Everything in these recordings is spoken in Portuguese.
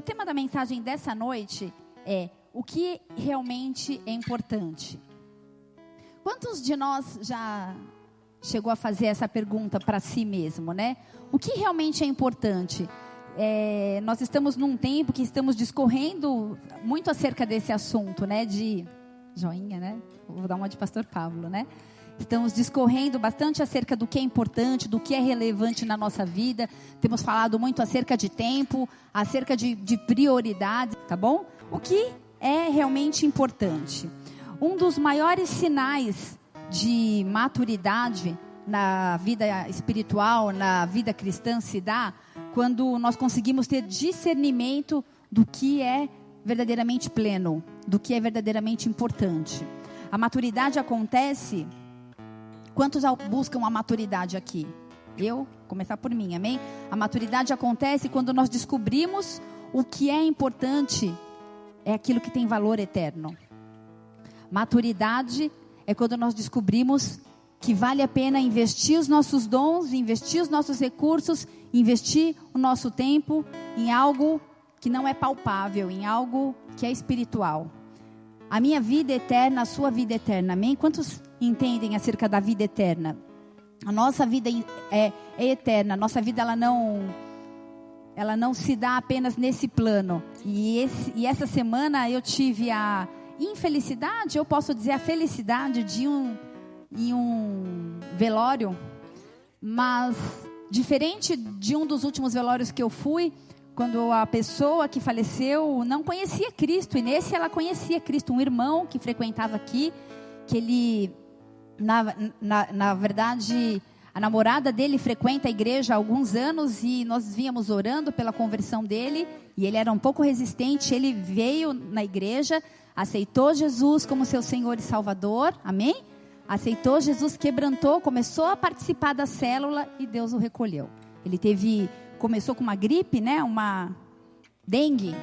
O tema da mensagem dessa noite é: o que realmente é importante? Quantos de nós já chegou a fazer essa pergunta para si mesmo, né? O que realmente é importante? Nós estamos num tempo que estamos discorrendo muito acerca desse assunto, né? De joinha, né? Vou dar uma de Pastor Pablo, né? Estamos discorrendo bastante acerca do que é importante, do que é relevante na nossa vida. Temos falado muito acerca de tempo, acerca de prioridades, tá bom? O que é realmente importante? Um dos maiores sinais de maturidade na vida espiritual, na vida cristã, se dá quando nós conseguimos ter discernimento do que é verdadeiramente pleno, do que é verdadeiramente importante. A maturidade acontece... Quantos buscam a maturidade aqui? Eu? Começar por mim, amém? A maturidade acontece quando nós descobrimos o que é importante, é aquilo que tem valor eterno. Maturidade é quando nós descobrimos que vale a pena investir os nossos dons, investir os nossos recursos, investir o nosso tempo em algo que não é palpável, em algo que é espiritual. A minha vida eterna, a sua vida eterna, amém? Quantos entendem acerca da vida eterna? A nossa vida é eterna, a nossa vida ela não se dá apenas nesse plano. E essa semana eu tive a infelicidade, eu posso dizer a felicidade de ir um velório, mas diferente de um dos últimos velórios que eu fui, quando a pessoa que faleceu não conhecia Cristo, e nesse ela conhecia Cristo, um irmão que frequentava aqui, que ele, na verdade, a namorada dele frequenta a igreja há alguns anos, e nós víamos orando pela conversão dele, e ele era um pouco resistente, ele veio na igreja, aceitou Jesus como seu Senhor e Salvador, amém? Aceitou Jesus, quebrantou, começou a participar da célula, e Deus o recolheu. Ele começou com uma gripe, né? Uma dengue.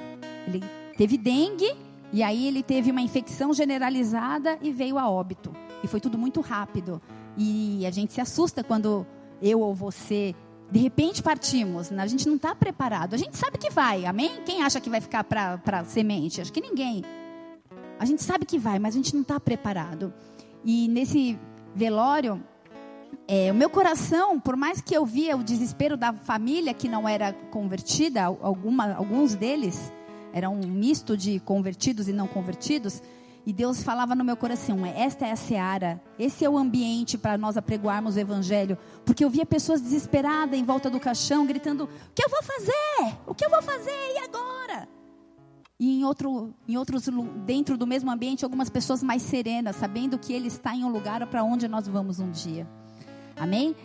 Ele teve dengue e aí ele teve uma infecção generalizada e veio a óbito. E foi tudo muito rápido. E a gente se assusta quando eu ou você, de repente partimos. A gente não está preparado. A gente sabe que vai, amém? Quem acha que vai ficar para semente? Acho que ninguém. A gente sabe que vai, mas a gente não está preparado. E nesse velório... o meu coração, por mais que eu via o desespero da família que não era convertida, alguns deles eram um misto de convertidos e não convertidos, e Deus falava no meu coração: esta é a seara, esse é o ambiente para nós apregoarmos o evangelho, porque eu via pessoas desesperadas em volta do caixão, gritando: o que eu vou fazer? O que eu vou fazer? E agora? E em outros, dentro do mesmo ambiente, algumas pessoas mais serenas, sabendo que Ele está em um lugar para onde nós vamos um dia. Amém?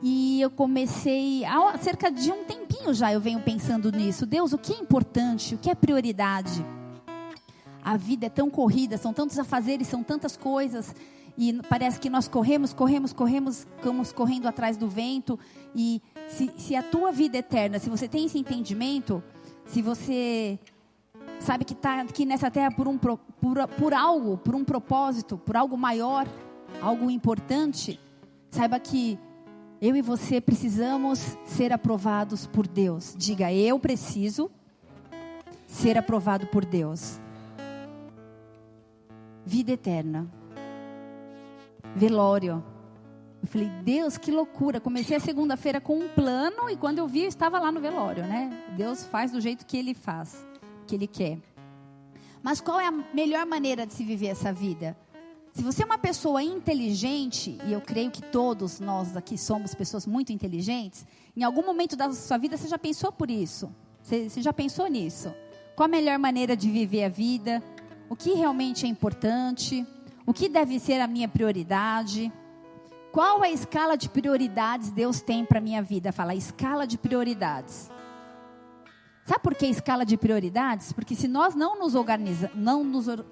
E eu comecei, há cerca de um tempinho já eu venho pensando nisso. Deus, o que é importante? O que é prioridade? A vida é tão corrida, são tantos afazeres, são tantas coisas. E parece que nós corremos, estamos correndo atrás do vento. E se a tua vida eterna, se você tem esse entendimento, se você sabe que está aqui nessa terra por algo, por um propósito, por algo maior, algo importante... Saiba que eu e você precisamos ser aprovados por Deus. Diga: eu preciso ser aprovado por Deus. Vida eterna. Velório. Eu falei: Deus, que loucura. Comecei a segunda-feira com um plano e quando eu vi, eu estava lá no velório, né? Deus faz do jeito que Ele faz, que Ele quer. Mas qual é a melhor maneira de se viver essa vida? Se você é uma pessoa inteligente, e eu creio que todos nós aqui somos pessoas muito inteligentes, em algum momento da sua vida você já pensou por isso? Você já pensou nisso? Qual a melhor maneira de viver a vida? O que realmente é importante? O que deve ser a minha prioridade? Qual a escala de prioridades Deus tem para a minha vida? Fala, escala de prioridades. Sabe por que escala de prioridades? Porque se nós não nos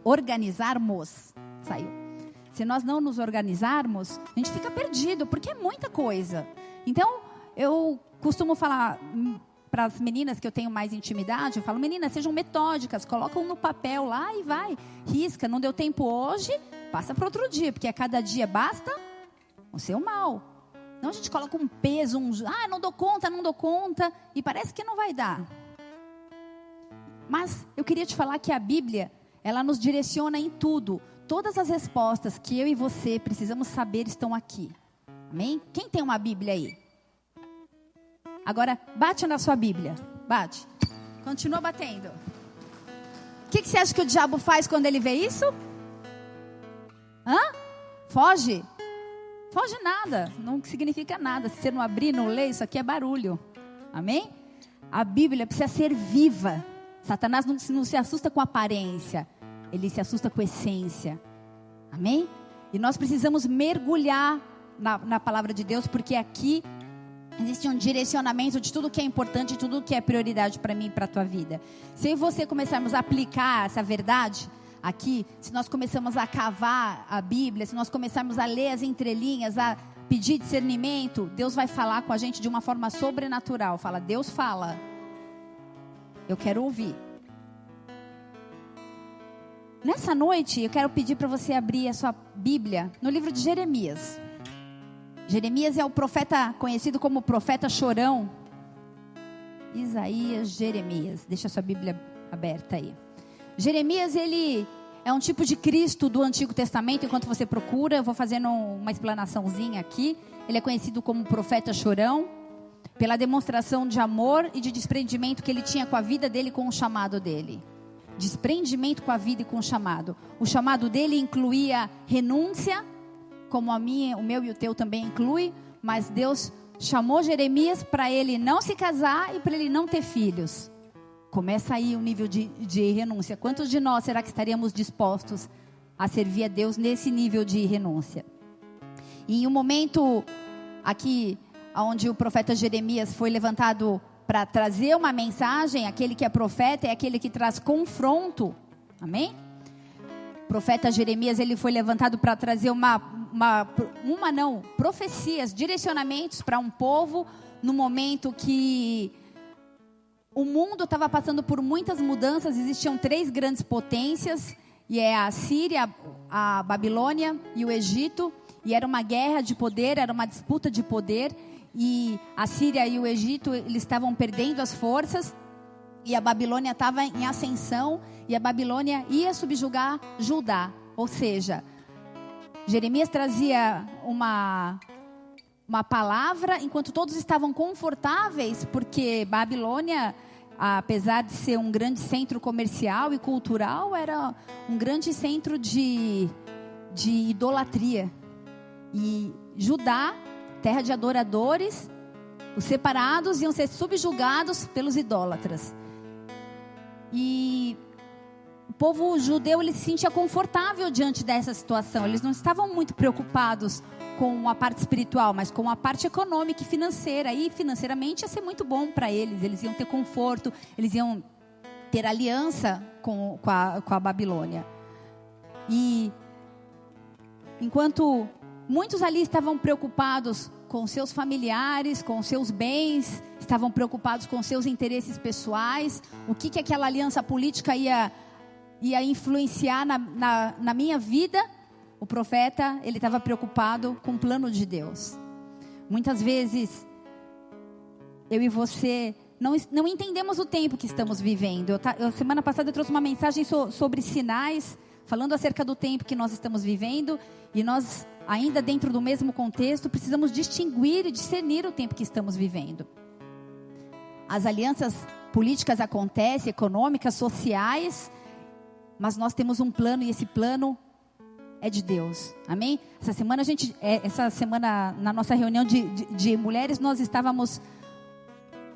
organizarmos, saiu. Se nós não nos organizarmos, a gente fica perdido, porque é muita coisa. Então, eu costumo falar para as meninas que eu tenho mais intimidade, eu falo: meninas, sejam metódicas, colocam no papel lá e vai, risca, não deu tempo hoje, passa para outro dia, porque a cada dia basta o seu mal. Não, a gente coloca um peso, não dou conta, e parece que não vai dar. Mas eu queria te falar que a Bíblia, ela nos direciona em tudo. Todas as respostas que eu e você precisamos saber estão aqui. Amém? Quem tem uma Bíblia aí? Agora, bate na sua Bíblia. Bate. Continua batendo. O que você acha que o diabo faz quando ele vê isso? Foge? Foge nada. Não significa nada. Se você não abrir, não ler, isso aqui é barulho. Amém? A Bíblia precisa ser viva. Satanás não se assusta com aparência. Ele se assusta com essência. Amém? E nós precisamos mergulhar na palavra de Deus, porque aqui existe um direcionamento de tudo que é importante, de tudo que é prioridade para mim e para a tua vida. Se você começarmos a aplicar essa verdade aqui, se nós começarmos a cavar a Bíblia, se nós começarmos a ler as entrelinhas, a pedir discernimento, Deus vai falar com a gente de uma forma sobrenatural. Fala, Deus fala. Eu quero ouvir. Nessa noite, eu quero pedir para você abrir a sua Bíblia no livro de Jeremias. Jeremias é o profeta conhecido como profeta chorão. Isaías, Jeremias. Deixa a sua Bíblia aberta aí. Jeremias, ele é um tipo de Cristo do Antigo Testamento. Enquanto você procura, eu vou fazendo uma explanaçãozinha aqui. Ele é conhecido como profeta chorão, pela demonstração de amor e de desprendimento que ele tinha com a vida dele, com o chamado dele. Desprendimento com a vida e com o chamado. O chamado dele incluía renúncia, como o meu e o teu também inclui, mas Deus chamou Jeremias para ele não se casar e para ele não ter filhos. Começa aí o nível de renúncia. Quantos de nós será que estaríamos dispostos a servir a Deus nesse nível de renúncia? E em um momento aqui, onde o profeta Jeremias foi levantado para trazer uma mensagem, aquele que é profeta é aquele que traz confronto. Amém? O profeta Jeremias, ele foi levantado para trazer profecias, direcionamentos para um povo, no momento que o mundo estava passando por muitas mudanças. Existiam 3 grandes potências, e é a Síria, a Babilônia e o Egito, e era uma guerra de poder, era uma disputa de poder, e a Síria e o Egito, eles estavam perdendo as forças, e a Babilônia estava em ascensão, e a Babilônia ia subjugar Judá. Ou seja, Jeremias trazia uma palavra, enquanto todos estavam confortáveis, porque Babilônia, apesar de ser um grande centro comercial e cultural, era um grande centro de idolatria. E Judá, terra de adoradores, os separados iam ser subjugados pelos idólatras. E o povo judeu, ele se sentia confortável diante dessa situação. Eles não estavam muito preocupados com a parte espiritual, mas com a parte econômica e financeira. E financeiramente ia ser muito bom para eles. Eles iam ter conforto, eles iam ter aliança com a Babilônia. E enquanto muitos ali estavam preocupados com seus familiares, com seus bens, estavam preocupados com seus interesses pessoais, o que aquela aliança política ia influenciar na minha vida. O profeta, ele estava preocupado com o plano de Deus. Muitas vezes, eu e você não entendemos o tempo que estamos vivendo. Semana passada eu trouxe uma mensagem sobre sinais, falando acerca do tempo que nós estamos vivendo, e nós, ainda dentro do mesmo contexto, precisamos distinguir e discernir o tempo que estamos vivendo. As alianças políticas acontecem, econômicas, sociais, mas nós temos um plano, e esse plano é de Deus. Amém? Essa semana na nossa reunião de mulheres, nós estávamos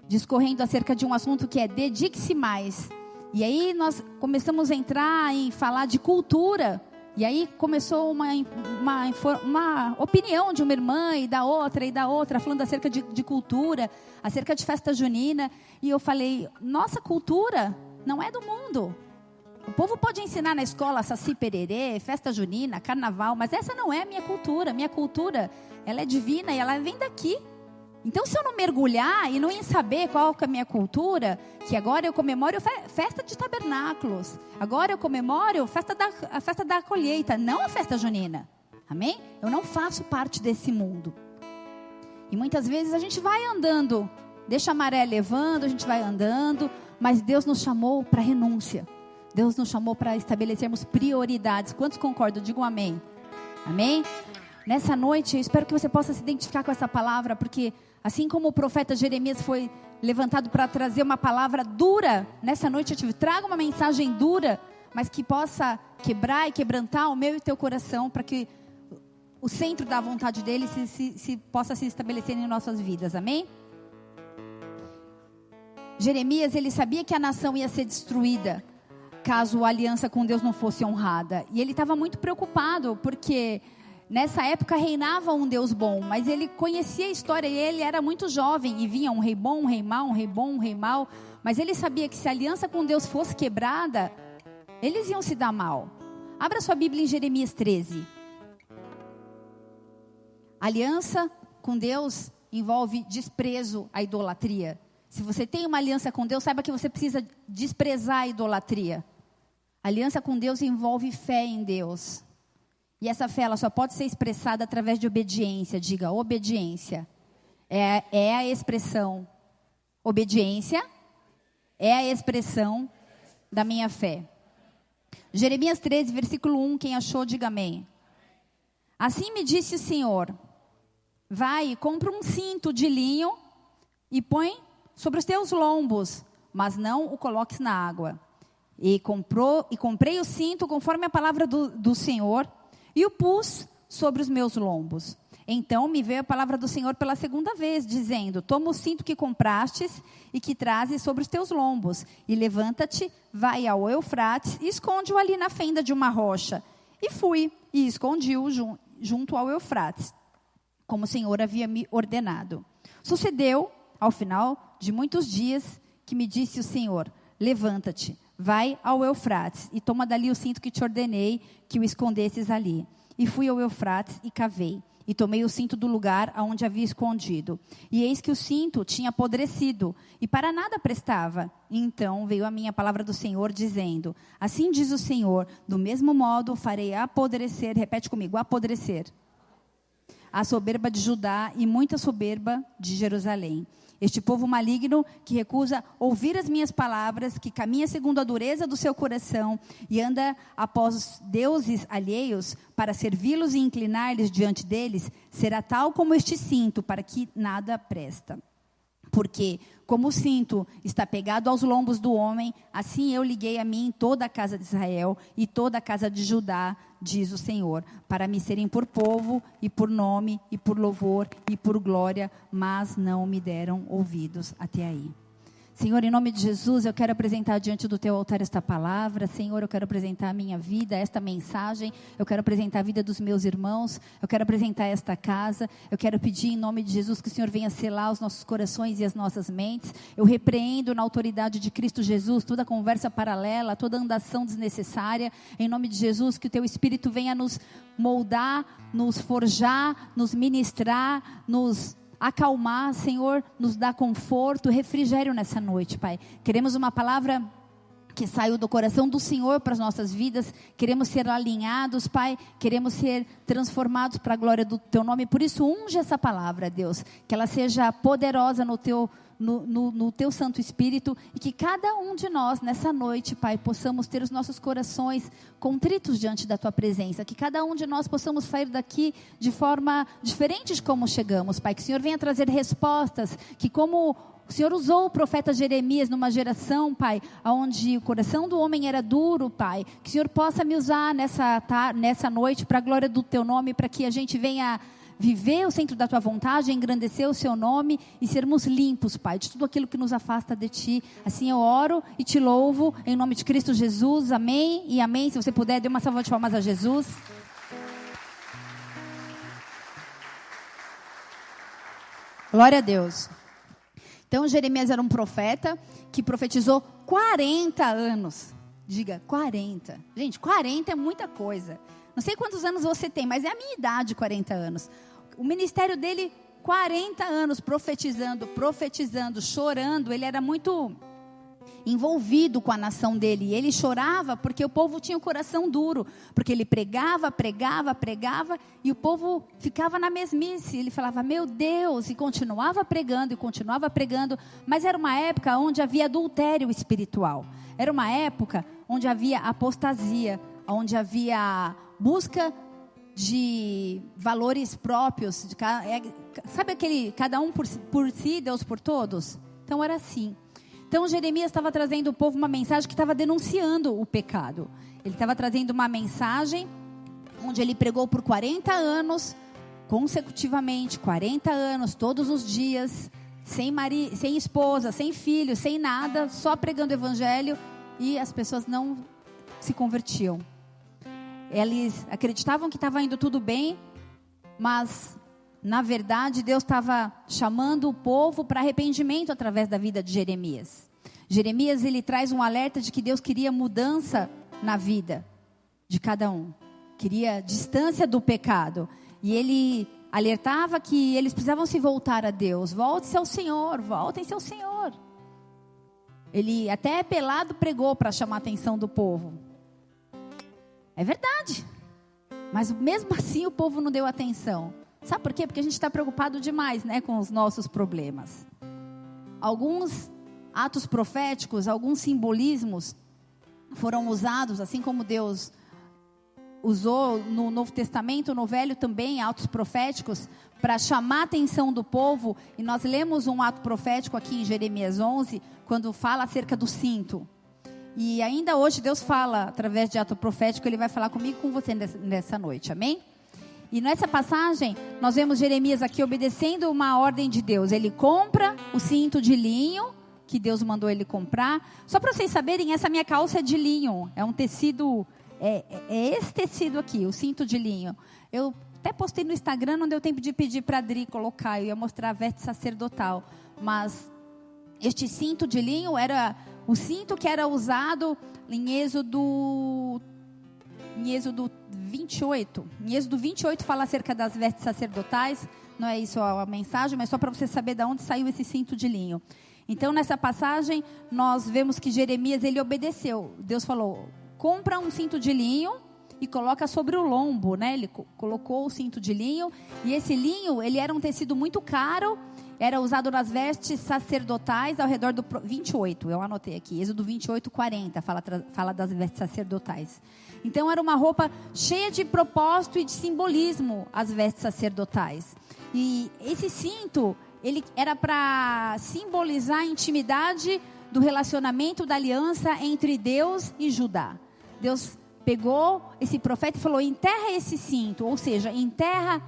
discorrendo acerca de um assunto que é dedique-se mais. E aí nós começamos a entrar em falar de cultura. E aí começou uma opinião de uma irmã e da outra, falando acerca de cultura, acerca de festa junina. E eu falei, nossa cultura não é do mundo. O povo pode ensinar na escola saci pererê, festa junina, carnaval, mas essa não é a minha cultura. Minha cultura, ela é divina e ela vem daqui. Então, se eu não mergulhar e não ir saber qual que é a minha cultura, que agora eu comemoro festa de tabernáculos, agora eu comemoro a festa da colheita, não a festa junina. Amém? Eu não faço parte desse mundo. E muitas vezes a gente vai andando, deixa a maré levando, a gente vai andando, mas Deus nos chamou para renúncia. Deus nos chamou para estabelecermos prioridades. Quantos concordam? Digam amém. Amém? Nessa noite, eu espero que você possa se identificar com essa palavra, porque assim como o profeta Jeremias foi levantado para trazer uma palavra dura, nessa noite eu te trago uma mensagem dura, mas que possa quebrar e quebrantar o meu e o teu coração, para que o centro da vontade dele possa se estabelecer em nossas vidas. Amém? Jeremias, ele sabia que a nação ia ser destruída caso a aliança com Deus não fosse honrada. E ele estava muito preocupado, porque nessa época reinava um Deus bom, mas ele conhecia a história e ele era muito jovem, e vinha um rei bom, um rei mau, um rei bom, um rei mau, mas ele sabia que se a aliança com Deus fosse quebrada, eles iam se dar mal. Abra sua Bíblia em Jeremias 13. Aliança com Deus envolve desprezo à idolatria. Se você tem uma aliança com Deus, saiba que você precisa desprezar a idolatria. Aliança com Deus envolve fé em Deus. E essa fé, ela só pode ser expressada através de obediência. Diga, obediência. É a expressão. Obediência é a expressão da minha fé. Jeremias 13, versículo 1, quem achou, diga amém. Assim me disse o Senhor, vai e compra um cinto de linho e põe sobre os teus lombos, mas não o coloques na água. E comprei o cinto conforme a palavra do Senhor e o pus sobre os meus lombos. Então me veio a palavra do Senhor pela segunda vez, dizendo, toma o cinto que comprastes e que trazes sobre os teus lombos, e levanta-te, vai ao Eufrates e esconde-o ali na fenda de uma rocha. E fui e escondi-o junto ao Eufrates, como o Senhor havia me ordenado. Sucedeu, ao final de muitos dias, que me disse o Senhor, levanta-te, vai ao Eufrates e toma dali o cinto que te ordenei que o escondesses ali. E fui ao Eufrates e cavei. E tomei o cinto do lugar aonde havia escondido. E eis que o cinto tinha apodrecido, e para nada prestava. Então veio a minha palavra do Senhor, dizendo, assim diz o Senhor, do mesmo modo farei apodrecer, repete comigo, apodrecer, a soberba de Judá e muita soberba de Jerusalém. Este povo maligno que recusa ouvir as minhas palavras, que caminha segundo a dureza do seu coração e anda após deuses alheios para servi-los e inclinar-lhes diante deles, será tal como este cinto, para que nada presta. Porque, como o cinto está pegado aos lombos do homem, assim eu liguei a mim toda a casa de Israel e toda a casa de Judá, diz o Senhor, para me serem por povo e por nome e por louvor e por glória, mas não me deram ouvidos até aí. Senhor, em nome de Jesus, eu quero apresentar diante do teu altar esta palavra. Senhor, eu quero apresentar a minha vida, esta mensagem. Eu quero apresentar a vida dos meus irmãos. Eu quero apresentar esta casa. Eu quero pedir em nome de Jesus que o Senhor venha selar os nossos corações e as nossas mentes. Eu repreendo na autoridade de Cristo Jesus toda conversa paralela, toda andação desnecessária. Em nome de Jesus, que o teu Espírito venha nos moldar, nos forjar, nos ministrar, nos acalmar, Senhor, nos dá conforto, refrigério nessa noite, Pai. Queremos uma palavra que saiu do coração do Senhor para as nossas vidas. Queremos ser alinhados, Pai. Queremos ser transformados para a glória do Teu nome. Por isso, unge essa palavra, Deus. Que ela seja poderosa no Teu Santo Espírito. E que cada um de nós, nessa noite, Pai, possamos ter os nossos corações contritos diante da Tua presença. Que cada um de nós possamos sair daqui de forma diferente de como chegamos, Pai. Que o Senhor venha trazer respostas. Que como o Senhor usou o profeta Jeremias numa geração, Pai, onde o coração do homem era duro, Pai. Que o Senhor possa me usar nessa noite para a glória do Teu nome, para que a gente venha viver o centro da Tua vontade, engrandecer o Seu nome e sermos limpos, Pai, de tudo aquilo que nos afasta de Ti. Assim eu oro e Te louvo, em nome de Cristo Jesus, amém e amém. Se você puder, dê uma salva de palmas a Jesus. Glória a Deus. Então, Jeremias era um profeta que profetizou 40 anos. Diga, 40. Gente, 40 é muita coisa. Não sei quantos anos você tem, mas é a minha idade, 40 anos. O ministério dele, 40 anos, profetizando, chorando. Ele era muito envolvido com a nação dele. E ele chorava porque o povo tinha o coração duro, porque ele pregava e o povo ficava na mesmice. Ele falava, meu Deus, e continuava pregando, mas era uma época onde havia adultério espiritual. Era uma época onde havia apostasia, onde havia busca de valores próprios, sabe aquele, cada um por si, Deus por todos? Então era assim. Então Jeremias estava trazendo ao povo uma mensagem que estava denunciando o pecado. Ele estava trazendo uma mensagem onde ele pregou por 40 anos, consecutivamente, 40 anos, todos os dias, sem esposa, sem filho, sem nada, só pregando o evangelho, e as pessoas não se convertiam. Eles acreditavam que estava indo tudo bem, mas na verdade Deus estava chamando o povo para arrependimento através da vida de Jeremias. Jeremias, ele traz um alerta de que Deus queria mudança na vida de cada um, queria distância do pecado, e ele alertava que eles precisavam se voltar a Deus. Volte-se ao Senhor, voltem-se ao Senhor. Ele até pelado pregou para chamar a atenção do povo. É verdade, mas mesmo assim o povo não deu atenção. Sabe por quê? Porque a gente está preocupado demais, né, com os nossos problemas. Alguns atos proféticos, alguns simbolismos foram usados, assim como Deus usou no Novo Testamento, no Velho também, atos proféticos, para chamar a atenção do povo. E nós lemos um ato profético aqui em Jeremias 11, quando fala acerca do cinto. E ainda hoje Deus fala, através de ato profético, Ele vai falar comigo e com você nessa noite, amém? E nessa passagem, nós vemos Jeremias aqui obedecendo uma ordem de Deus. Ele compra o cinto de linho, que Deus mandou ele comprar. Só para vocês saberem, essa minha calça é de linho. É um tecido, é esse tecido aqui, o cinto de linho. Eu até postei no Instagram, não deu tempo de pedir para a Adri colocar. Eu ia mostrar a veste sacerdotal. Mas este cinto de linho era o cinto que era usado em Êxodo 28. Em Êxodo 28 fala acerca das vestes sacerdotais. Não é isso a mensagem, mas só para você saber de onde saiu esse cinto de linho. Então, nessa passagem, nós vemos que Jeremias, ele obedeceu. Deus falou, compra um cinto de linho e coloca sobre o lombo, né? Ele colocou o cinto de linho. E esse linho, ele era um tecido muito caro. Era usado nas vestes sacerdotais ao redor do 28. Eu anotei aqui, Êxodo 28, 40, fala das vestes sacerdotais. Então, era uma roupa cheia de propósito e de simbolismo, as vestes sacerdotais. E esse cinto, ele era para simbolizar a intimidade do relacionamento, da aliança entre Deus e Judá. Deus pegou esse profeta e falou, enterra esse cinto, ou seja, enterra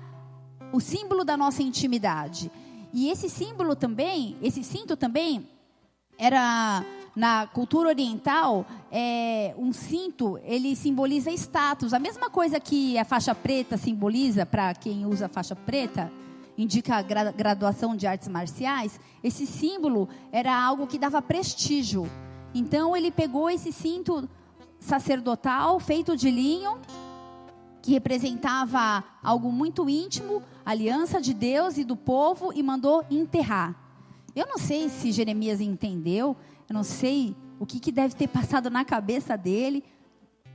o símbolo da nossa intimidade. E esse símbolo também, esse cinto também, era, na cultura oriental, um cinto, ele simboliza status. A mesma coisa que a faixa preta simboliza, para quem usa a faixa preta, indica a graduação de artes marciais. Esse símbolo era algo que dava prestígio. Então ele pegou esse cinto sacerdotal, feito de linho, que representava algo muito íntimo, aliança de Deus e do povo, e mandou enterrar. Eu não sei se Jeremias entendeu, eu não sei o que deve ter passado na cabeça dele.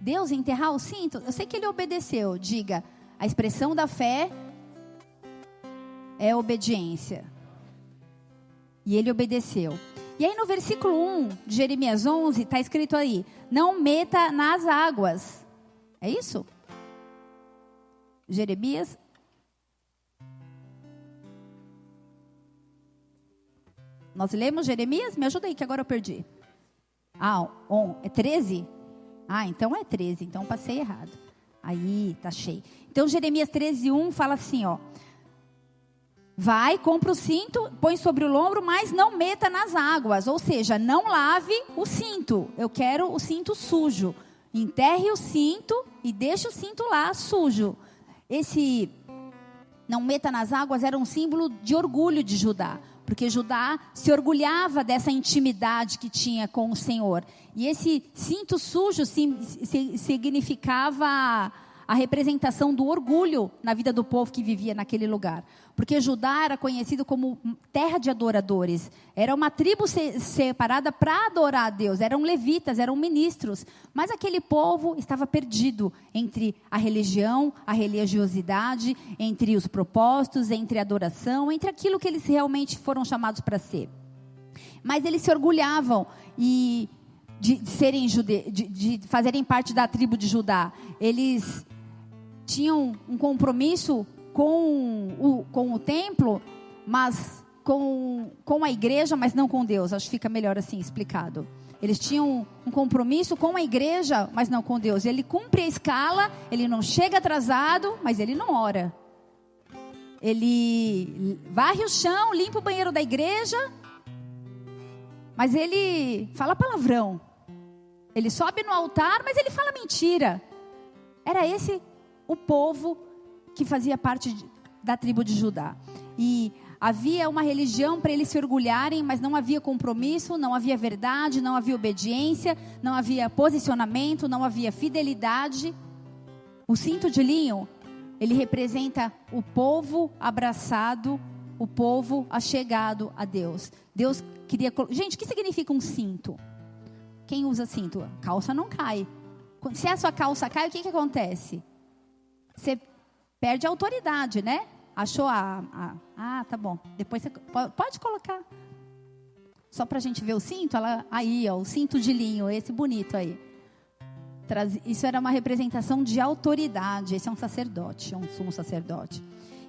Deus enterrar o cinto? Eu sei que ele obedeceu. Diga, a expressão da fé é obediência. E ele obedeceu. E aí no versículo 1 de Jeremias 11, está escrito aí, não meta nas águas. É isso? Jeremias. Nós lemos Jeremias? Me ajuda aí, que agora eu perdi. É 13? Então é 13, então passei errado. Aí, tá cheio. Então Jeremias 13:1 fala assim, ó. Vai, compra o cinto, põe sobre o lombo, mas não meta nas águas. Ou seja, não lave o cinto. Eu quero o cinto sujo. Enterre o cinto e deixe o cinto lá sujo. Esse não meta nas águas era um símbolo de orgulho de Judá. Porque Judá se orgulhava dessa intimidade que tinha com o Senhor. E esse cinto sujo significava a representação do orgulho na vida do povo que vivia naquele lugar. Porque Judá era conhecido como terra de adoradores. Era uma tribo separada para adorar a Deus. Eram levitas, eram ministros. Mas aquele povo estava perdido entre a religião, a religiosidade, entre os propósitos, entre a adoração, entre aquilo que eles realmente foram chamados para ser. Mas eles se orgulhavam de fazerem parte da tribo de Judá. Eles tinham um compromisso com o templo, mas com a igreja, mas não com Deus. Acho que fica melhor assim explicado. Eles tinham um compromisso com a igreja, mas não com Deus. Ele cumpre a escala, ele não chega atrasado, mas ele não ora. Ele varre o chão, limpa o banheiro da igreja, mas ele fala palavrão. Ele sobe no altar, mas ele fala mentira. Era esse o povo que fazia parte da tribo de Judá. E havia uma religião para eles se orgulharem, mas não havia compromisso, não havia verdade, não havia obediência, não havia posicionamento, não havia fidelidade. O cinto de linho, ele representa o povo abraçado, o povo achegado a Deus. Deus queria... Gente, o que significa um cinto? Quem usa cinto? A calça não cai. Se a sua calça cai, o que acontece? Você perde a autoridade, né? Achou tá bom. Depois você pode colocar. Só para a gente ver o cinto, aí, ó, o cinto de linho, esse bonito aí. Isso era uma representação de autoridade. Esse é um sacerdote, um sumo sacerdote.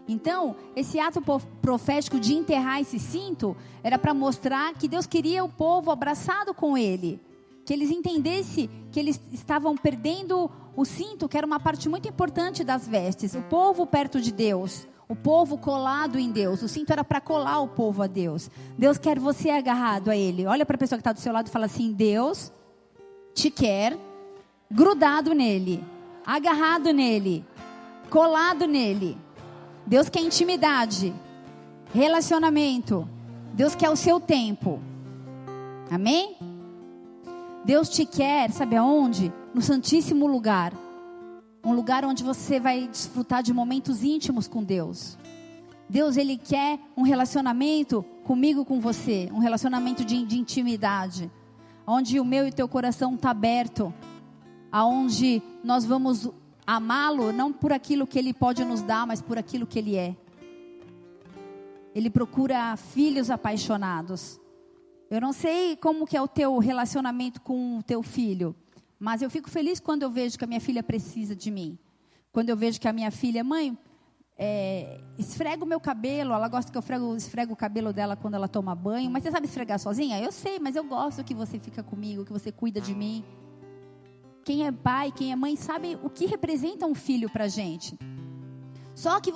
Então, esse ato profético de enterrar esse cinto era para mostrar que Deus queria o povo abraçado com Ele. Que eles entendessem que eles estavam perdendo o cinto, que era uma parte muito importante das vestes. O povo perto de Deus, o povo colado em Deus. O cinto era para colar o povo a Deus. Deus quer você agarrado a Ele. Olha para a pessoa que está do seu lado e fala assim: Deus te quer grudado nele, agarrado nele, colado nele. Deus quer intimidade, relacionamento. Deus quer o seu tempo. Amém? Deus te quer, sabe aonde? No santíssimo lugar. Um lugar onde você vai desfrutar de momentos íntimos com Deus. Deus, Ele quer um relacionamento comigo, com você. Um relacionamento de intimidade. Onde o meu e o teu coração está aberto. Aonde nós vamos amá-lo, não por aquilo que Ele pode nos dar, mas por aquilo que Ele é. Ele procura filhos apaixonados. Eu não sei como que é o teu relacionamento com o teu filho, mas eu fico feliz quando eu vejo que a minha filha precisa de mim. Quando eu vejo que a minha filha, mãe, esfrega o meu cabelo. Ela gosta que eu esfrego o cabelo dela quando ela toma banho. Mas você sabe esfregar sozinha? Eu sei, mas eu gosto que você fica comigo, que você cuida de mim. Quem é pai, quem é mãe, sabe o que representa um filho pra gente. Só que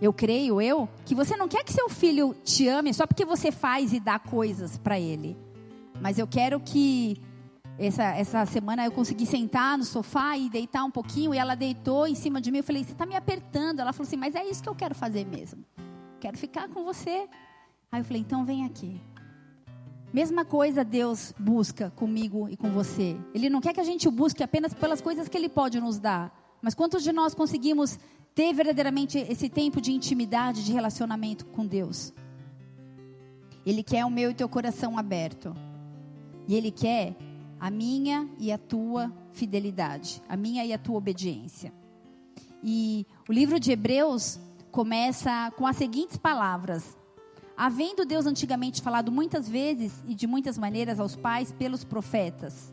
eu creio, que você não quer que seu filho te ame só porque você faz e dá coisas para ele. Mas eu quero que essa semana eu consegui sentar no sofá e deitar um pouquinho. E ela deitou em cima de mim. Eu falei: você está me apertando. Ela falou assim: mas é isso que eu quero fazer mesmo. Quero ficar com você. Aí eu falei: então vem aqui. Mesma coisa Deus busca comigo e com você. Ele não quer que a gente o busque apenas pelas coisas que Ele pode nos dar. Mas quantos de nós conseguimos ter verdadeiramente esse tempo de intimidade, de relacionamento com Deus? Ele quer o meu e teu coração aberto. E Ele quer a minha e a tua fidelidade, a minha e a tua obediência. E o livro de Hebreus começa com as seguintes palavras: havendo Deus antigamente falado muitas vezes e de muitas maneiras aos pais pelos profetas.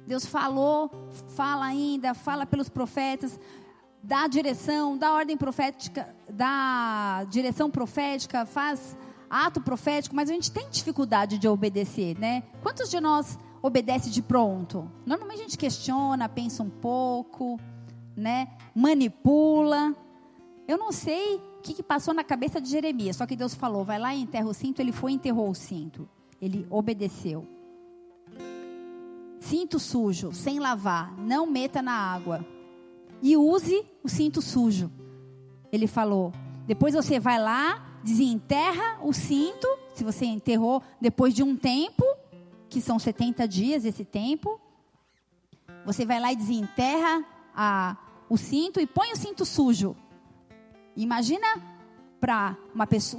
Deus falou, fala ainda, fala pelos profetas, dá direção, dá ordem profética, dá direção profética, faz ato profético, mas a gente tem dificuldade de obedecer, né? Quantos de nós obedece de pronto? Normalmente a gente questiona, pensa um pouco, né? Manipula. Eu não sei o que passou na cabeça de Jeremias, só que Deus falou: vai lá e enterra o cinto. Ele foi e enterrou o cinto. Ele obedeceu. Cinto sujo, sem lavar, não meta na água. E use o cinto sujo. Ele falou: depois você vai lá, desenterra o cinto, se você enterrou depois de um tempo, que são 70 dias esse tempo. Você vai lá e desenterra o cinto e põe o cinto sujo. Imagina para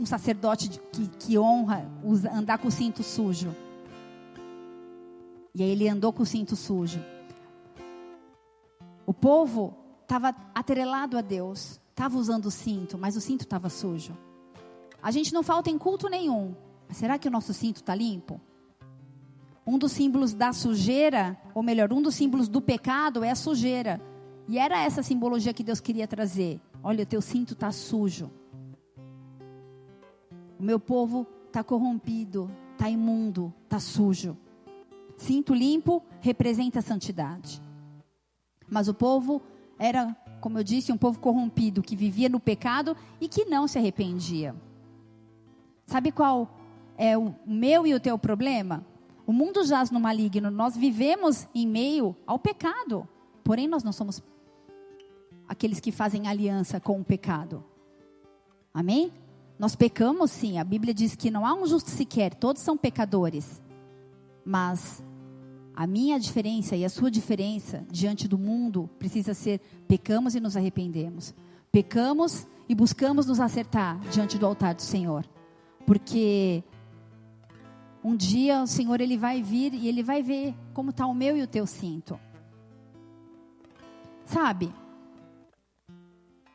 um sacerdote que honra andar com o cinto sujo. E aí ele andou com o cinto sujo. O povo estava atrelado a Deus, estava usando o cinto, mas o cinto estava sujo. A gente não falta em culto nenhum, mas será que o nosso cinto está limpo? Um dos símbolos da sujeira, ou melhor, um dos símbolos do pecado é a sujeira. E era essa simbologia que Deus queria trazer. Olha, o teu cinto está sujo. O meu povo está corrompido, está imundo, está sujo. Cinto limpo representa a santidade. Mas o povo era, como eu disse, um povo corrompido, que vivia no pecado e que não se arrependia. Sabe qual é o meu e o teu problema? O mundo jaz no maligno, nós vivemos em meio ao pecado. Porém, nós não somos aqueles que fazem aliança com o pecado. Amém? Nós pecamos sim, a Bíblia diz que não há um justo sequer, todos são pecadores. Mas a minha diferença e a sua diferença diante do mundo precisa ser: pecamos e nos arrependemos. Pecamos e buscamos nos acertar diante do altar do Senhor. Porque um dia o Senhor ele vai vir e ele vai ver como está o meu e o teu cinto. Sabe?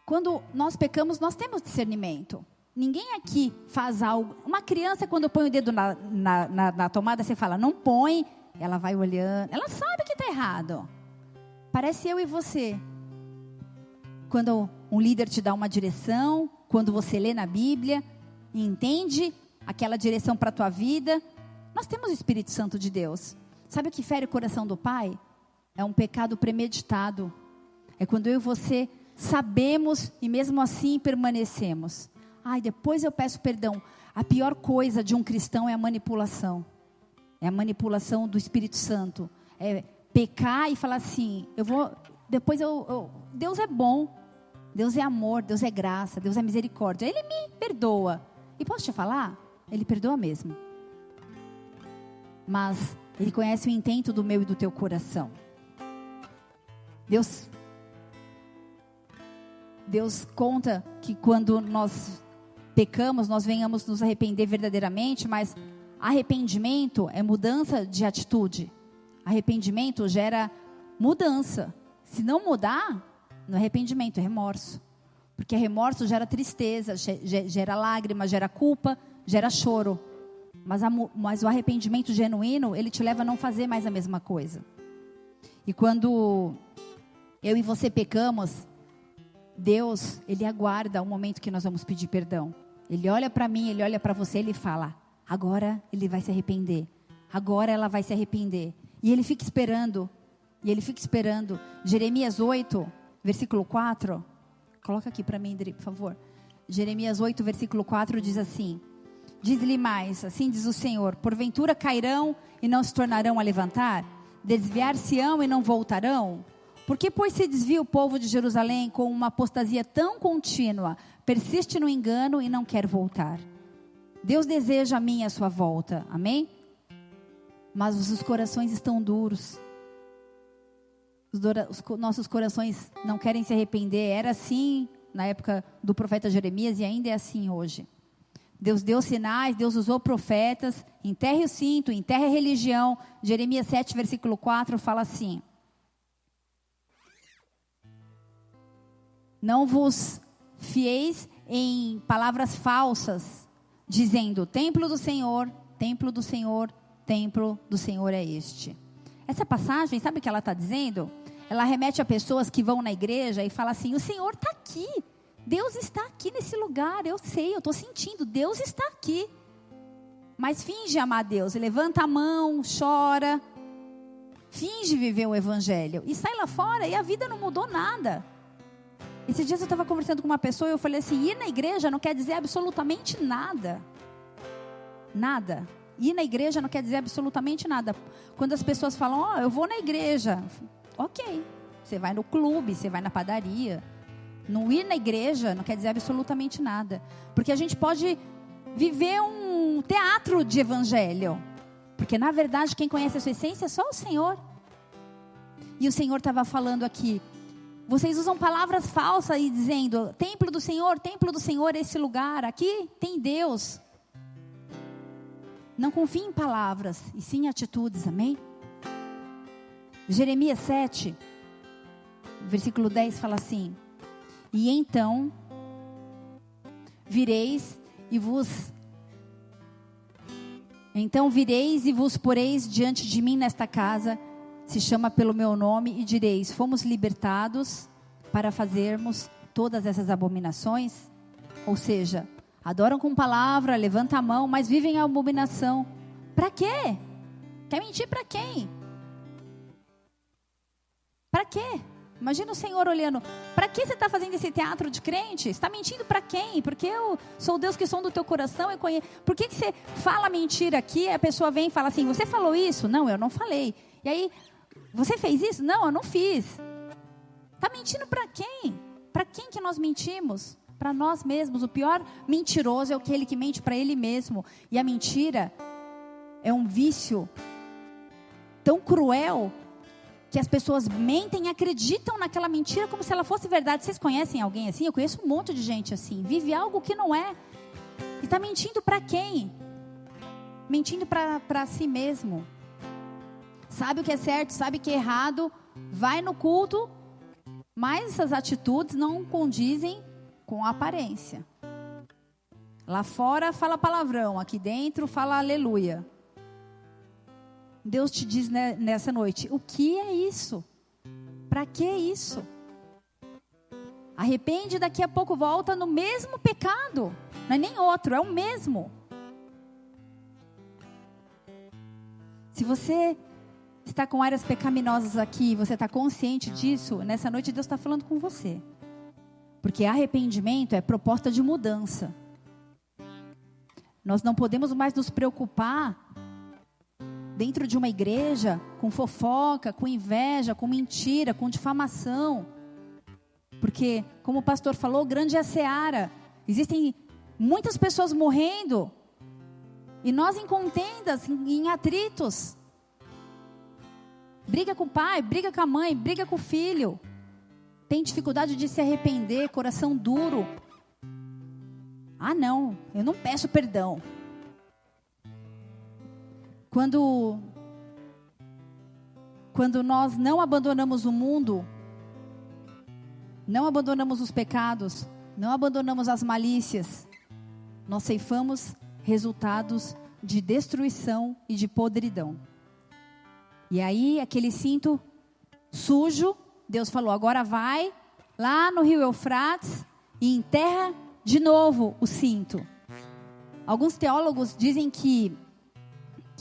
Quando nós pecamos, nós temos discernimento. Ninguém aqui faz algo. Uma criança, quando põe o dedo na tomada, você fala, não põe. Ela vai olhando. Ela sabe que está errado. Parece eu e você. Quando um líder te dá uma direção, quando você lê na Bíblia e entende aquela direção para a tua vida, nós temos o Espírito Santo de Deus. Sabe o que fere o coração do Pai? É um pecado premeditado. É quando eu e você sabemos e mesmo assim permanecemos. Ai, depois eu peço perdão. A pior coisa de um cristão é a manipulação. É a manipulação do Espírito Santo. É pecar e falar assim, Deus é bom. Deus é amor, Deus é graça, Deus é misericórdia. Ele me perdoa. E posso te falar? Ele perdoa mesmo. Mas Ele conhece o intento do meu e do teu coração. Deus conta que quando nós pecamos, nós venhamos nos arrepender verdadeiramente, mas arrependimento é mudança de atitude. Arrependimento gera mudança. Se não mudar, no arrependimento é remorso. Porque remorso gera tristeza, gera lágrima, gera culpa, gera choro. Mas o arrependimento genuíno, ele te leva a não fazer mais a mesma coisa. E quando eu e você pecamos, Deus, Ele aguarda o momento que nós vamos pedir perdão. Ele olha para mim, Ele olha para você, Ele fala, agora ele vai se arrepender. Agora ela vai se arrepender. E Ele fica esperando. E Ele fica esperando. Jeremias 8, versículo 4. Coloca aqui para mim, André, por favor. Jeremias 8, versículo 4 diz assim. Diz-lhe mais, assim diz o Senhor, porventura cairão e não se tornarão a levantar? Desviar-se-ão e não voltarão? Por que, pois, se desvia o povo de Jerusalém com uma apostasia tão contínua, persiste no engano e não quer voltar? Deus deseja a mim e a sua volta, amém? Mas os corações estão duros. Os nossos corações não querem se arrepender. Era assim na época do profeta Jeremias e ainda é assim hoje. Deus deu sinais, Deus usou profetas, enterre o cinto, enterre a religião. Jeremias 7, versículo 4 fala assim. Não vos fieis em palavras falsas, dizendo, templo do Senhor, templo do Senhor, templo do Senhor é este. Essa passagem, sabe o que ela está dizendo? Ela remete a pessoas que vão na igreja e falam assim, o Senhor está aqui. Deus está aqui nesse lugar, eu sei, eu estou sentindo, Deus está aqui. Mas finge amar Deus, levanta a mão, chora, finge viver o evangelho e sai lá fora e a vida não mudou nada. Esses dias eu estava conversando com uma pessoa e eu falei assim, ir na igreja não quer dizer absolutamente nada. Nada. Ir na igreja não quer dizer absolutamente nada. Quando as pessoas falam, eu vou na igreja. Ok, você vai no clube, você vai na padaria. Não ir na igreja não quer dizer absolutamente nada. Porque a gente pode viver um teatro de evangelho. Porque na verdade quem conhece a sua essência é só o Senhor. E o Senhor estava falando aqui. vocês usam palavras falsas e dizendo, templo do Senhor, esse lugar, aqui tem Deus. Não confie em palavras, e sim em atitudes, amém? Jeremias 7, versículo 10 fala assim: e então vireis e vos poreis diante de mim nesta casa, se chama pelo meu nome, e direis, fomos libertados para fazermos todas essas abominações. Ou seja, adoram com palavra, levanta a mão, mas vivem a abominação. Para quê? Quer mentir para quem? Para quê? Imagina o Senhor olhando, para que você está fazendo esse teatro de crente? Está mentindo para quem? Porque eu sou o Deus que sonda o teu coração e conheço. Por que você fala mentira aqui? A pessoa vem e fala assim, você falou isso? Não, eu não falei. E aí, você fez isso? Não, eu não fiz. Está mentindo para quem? Para quem que nós mentimos? Para nós mesmos. O pior mentiroso é aquele que mente para ele mesmo. E a mentira é um vício tão cruel que as pessoas mentem e acreditam naquela mentira como se ela fosse verdade. Vocês conhecem alguém assim? Eu conheço um monte de gente assim. Vive algo que não é. E está mentindo para quem? Mentindo para si mesmo. Sabe o que é certo, sabe o que é errado. Vai no culto, mas essas atitudes não condizem com a aparência. Lá fora fala palavrão, aqui dentro fala aleluia. Deus te diz nessa noite, o que é isso? Para que isso? Arrepende, daqui a pouco volta no mesmo pecado. Não é nem outro, é o mesmo. Se você está com áreas pecaminosas aqui, você está consciente disso, nessa noite Deus está falando com você. Porque arrependimento é proposta de mudança. Nós não podemos mais nos preocupar dentro de uma igreja, com fofoca, com inveja, com mentira, com difamação. Porque, como o pastor falou, grande é a seara. Existem muitas pessoas morrendo. E nós em contendas, em atritos. Briga com o pai, briga com a mãe, briga com o filho. Tem dificuldade de se arrepender, coração duro. Ah não, eu não peço perdão. Quando nós não abandonamos o mundo, não abandonamos os pecados, não abandonamos as malícias, nós ceifamos resultados de destruição e de podridão. E aí, aquele cinto sujo, Deus falou, agora vai lá no rio Eufrates e enterra de novo o cinto. Alguns teólogos dizem que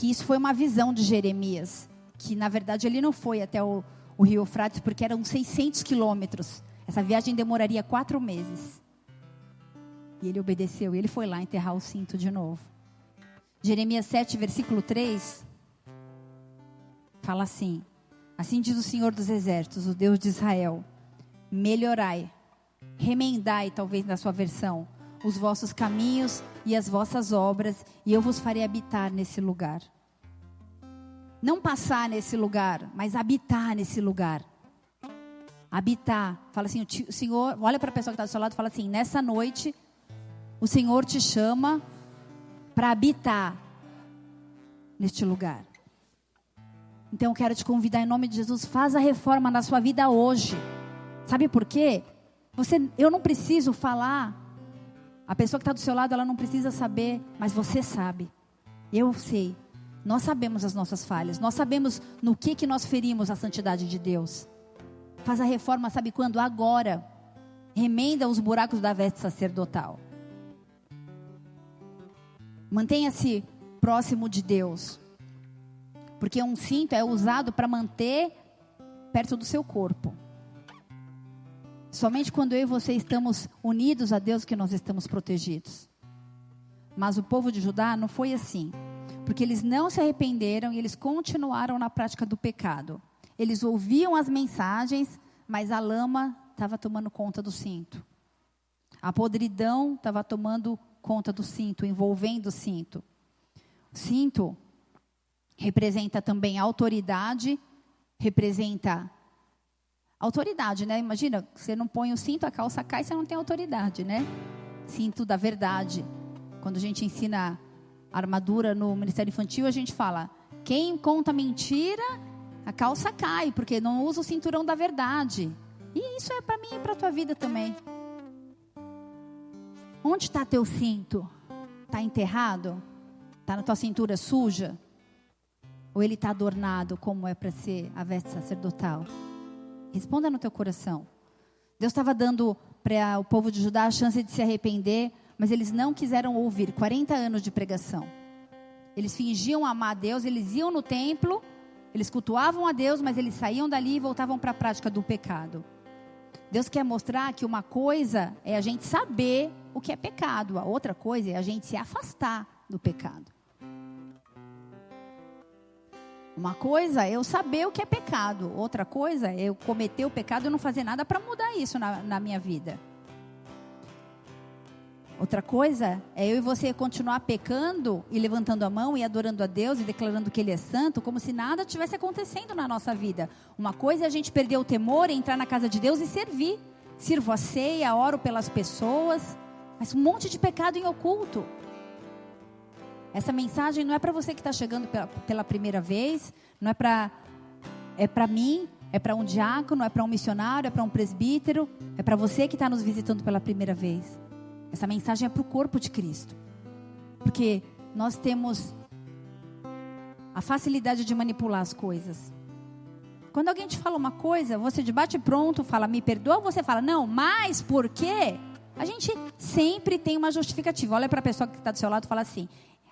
isso foi uma visão de Jeremias, que na verdade ele não foi até o rio Eufrates, porque eram 600 quilômetros. Essa viagem demoraria 4 meses. E ele obedeceu, e ele foi lá enterrar o cinto de novo. Jeremias 7, versículo 3, fala assim: assim diz o Senhor dos Exércitos, o Deus de Israel, melhorai, remendai, talvez na sua versão, os vossos caminhos e as vossas obras, e eu vos farei habitar nesse lugar. Não passar nesse lugar, mas habitar nesse lugar. Habitar. Fala assim, o Senhor, olha para a pessoa que está do seu lado e fala assim, nessa noite, o Senhor te chama para habitar neste lugar. Então eu quero te convidar em nome de Jesus, faz a reforma na sua vida hoje. Sabe por quê? Eu não preciso falar. A pessoa que está do seu lado, ela não precisa saber, mas você sabe. Eu sei. Nós sabemos as nossas falhas. Nós sabemos no que nós ferimos a santidade de Deus. Faz a reforma, sabe quando? Agora. Remenda os buracos da veste sacerdotal. Mantenha-se próximo de Deus. Porque um cinto é usado para manter perto do seu corpo. Somente quando eu e você estamos unidos a Deus que nós estamos protegidos. Mas o povo de Judá não foi assim. Porque eles não se arrependeram e eles continuaram na prática do pecado. Eles ouviam as mensagens, mas a lama estava tomando conta do cinto. A podridão estava tomando conta do cinto, envolvendo o cinto. O cinto representa também a autoridade, representa Autoridade, né? Imagina, você não põe o cinto, a calça cai, você não tem autoridade, né? Cinto da verdade. Quando a gente ensina a armadura no Ministério Infantil, a gente fala, quem conta mentira, a calça cai, porque não usa o cinturão da verdade. E isso é para mim e para a tua vida também. Onde está teu cinto? Está enterrado? Está na tua cintura suja? Ou ele está adornado como é para ser a veste sacerdotal? Responda no teu coração. Deus estava dando para o povo de Judá a chance de se arrepender, mas eles não quiseram ouvir. 40 anos de pregação. Eles fingiam amar a Deus, eles iam no templo, eles cultuavam a Deus, mas eles saíam dali e voltavam para a prática do pecado. Deus quer mostrar que uma coisa é a gente saber o que é pecado, a outra coisa é a gente se afastar do pecado. Uma coisa é eu saber o que é pecado, outra coisa é eu cometer o pecado e não fazer nada para mudar isso na minha vida. Outra coisa é eu e você continuar pecando e levantando a mão e adorando a Deus e declarando que Ele é santo, como se nada tivesse acontecendo na nossa vida. Uma coisa é a gente perder o temor, entrar na casa de Deus e servir. Sirvo a ceia, oro pelas pessoas, mas um monte de pecado em oculto. Essa mensagem não é para você que está chegando pela primeira vez, não é para mim, é para um diácono, é para um missionário, é para um presbítero, é para você que está nos visitando pela primeira vez. Essa mensagem é para o corpo de Cristo. Porque nós temos a facilidade de manipular as coisas. Quando alguém te fala uma coisa, você de bate pronto fala, me perdoa, ou você fala, não, mas por quê? A gente sempre tem uma justificativa. Olha para a pessoa que está do seu lado e fala assim,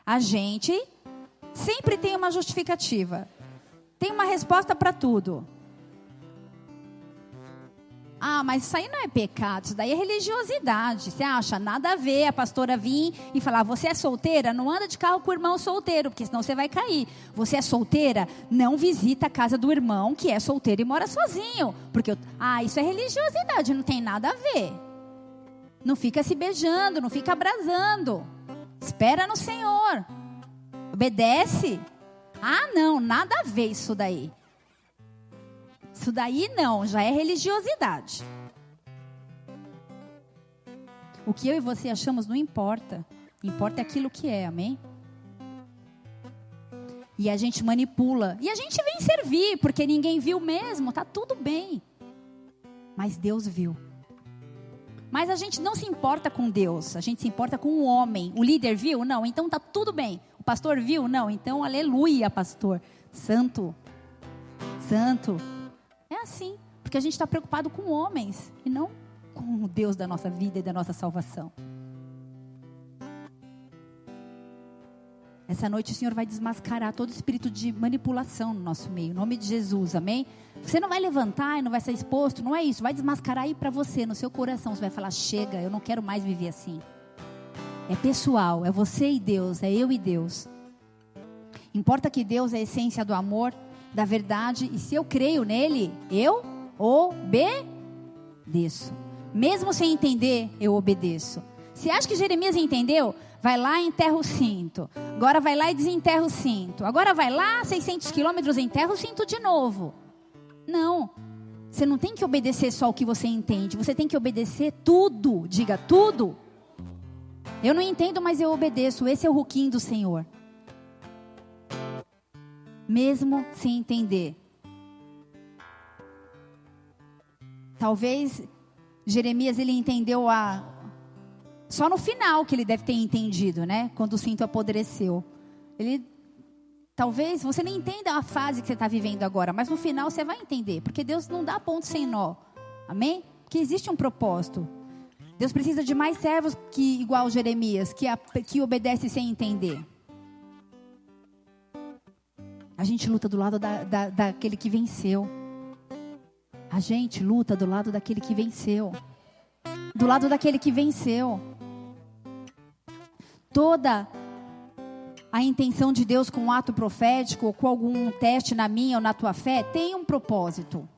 a gente sempre tem uma justificativa. Tem uma resposta para tudo. Ah, mas isso aí não é pecado, isso daí é religiosidade. Você acha nada a ver a pastora vir e falar, você é solteira? Não anda de carro com o irmão solteiro, porque senão você vai cair. Você é solteira? Não visita a casa do irmão que é solteiro e mora sozinho. Porque, isso é religiosidade, não tem nada a ver. Não fica se beijando, não fica abrasando. Espera no Senhor. Obedece. Ah, não, nada a ver isso daí. Isso daí não, já é religiosidade. O que eu e você achamos não importa. Importa aquilo que é, amém? E a gente manipula. E a gente vem servir, porque ninguém viu mesmo, tá tudo bem. Mas Deus viu. Mas a gente não se importa com Deus, a gente se importa com o homem. O líder viu? Não, então tá tudo bem. O pastor viu? Não, então aleluia, pastor. Santo. Santo. É assim, porque a gente está preocupado com homens e não com o Deus da nossa vida e da nossa salvação. Essa noite o Senhor vai desmascarar todo espírito de manipulação no nosso meio, em nome de Jesus, amém? Você não vai levantar e não vai ser exposto, não é isso, vai desmascarar aí para você, no seu coração, você vai falar, chega, eu não quero mais viver assim. É pessoal, é você e Deus, é eu e Deus. Importa que Deus é a essência do amor, da verdade, e se eu creio nele, eu obedeço. Mesmo sem entender, eu obedeço. Você acha que Jeremias entendeu? Vai lá e enterra o cinto. Agora vai lá e desenterra o cinto. Agora vai lá, 600 quilômetros, enterra o cinto de novo. Não. Você não tem que obedecer só o que você entende. Você tem que obedecer tudo. Diga tudo. Eu não entendo, mas eu obedeço. Esse é o ruquinho do Senhor. Mesmo sem entender. Talvez Jeremias ele entendeu só no final que ele deve ter entendido, né? Quando o cinto apodreceu. Talvez você nem entenda a fase que você está vivendo agora, mas no final você vai entender, porque Deus não dá ponto sem nó. Amém? Porque existe um propósito. Deus precisa de mais servos que igual Jeremias, que obedece sem entender. A gente luta do lado daquele que venceu. A gente luta do lado daquele que venceu. Do lado daquele que venceu. Toda a intenção de Deus com um ato profético, ou com algum teste na minha ou na tua fé, tem um propósito.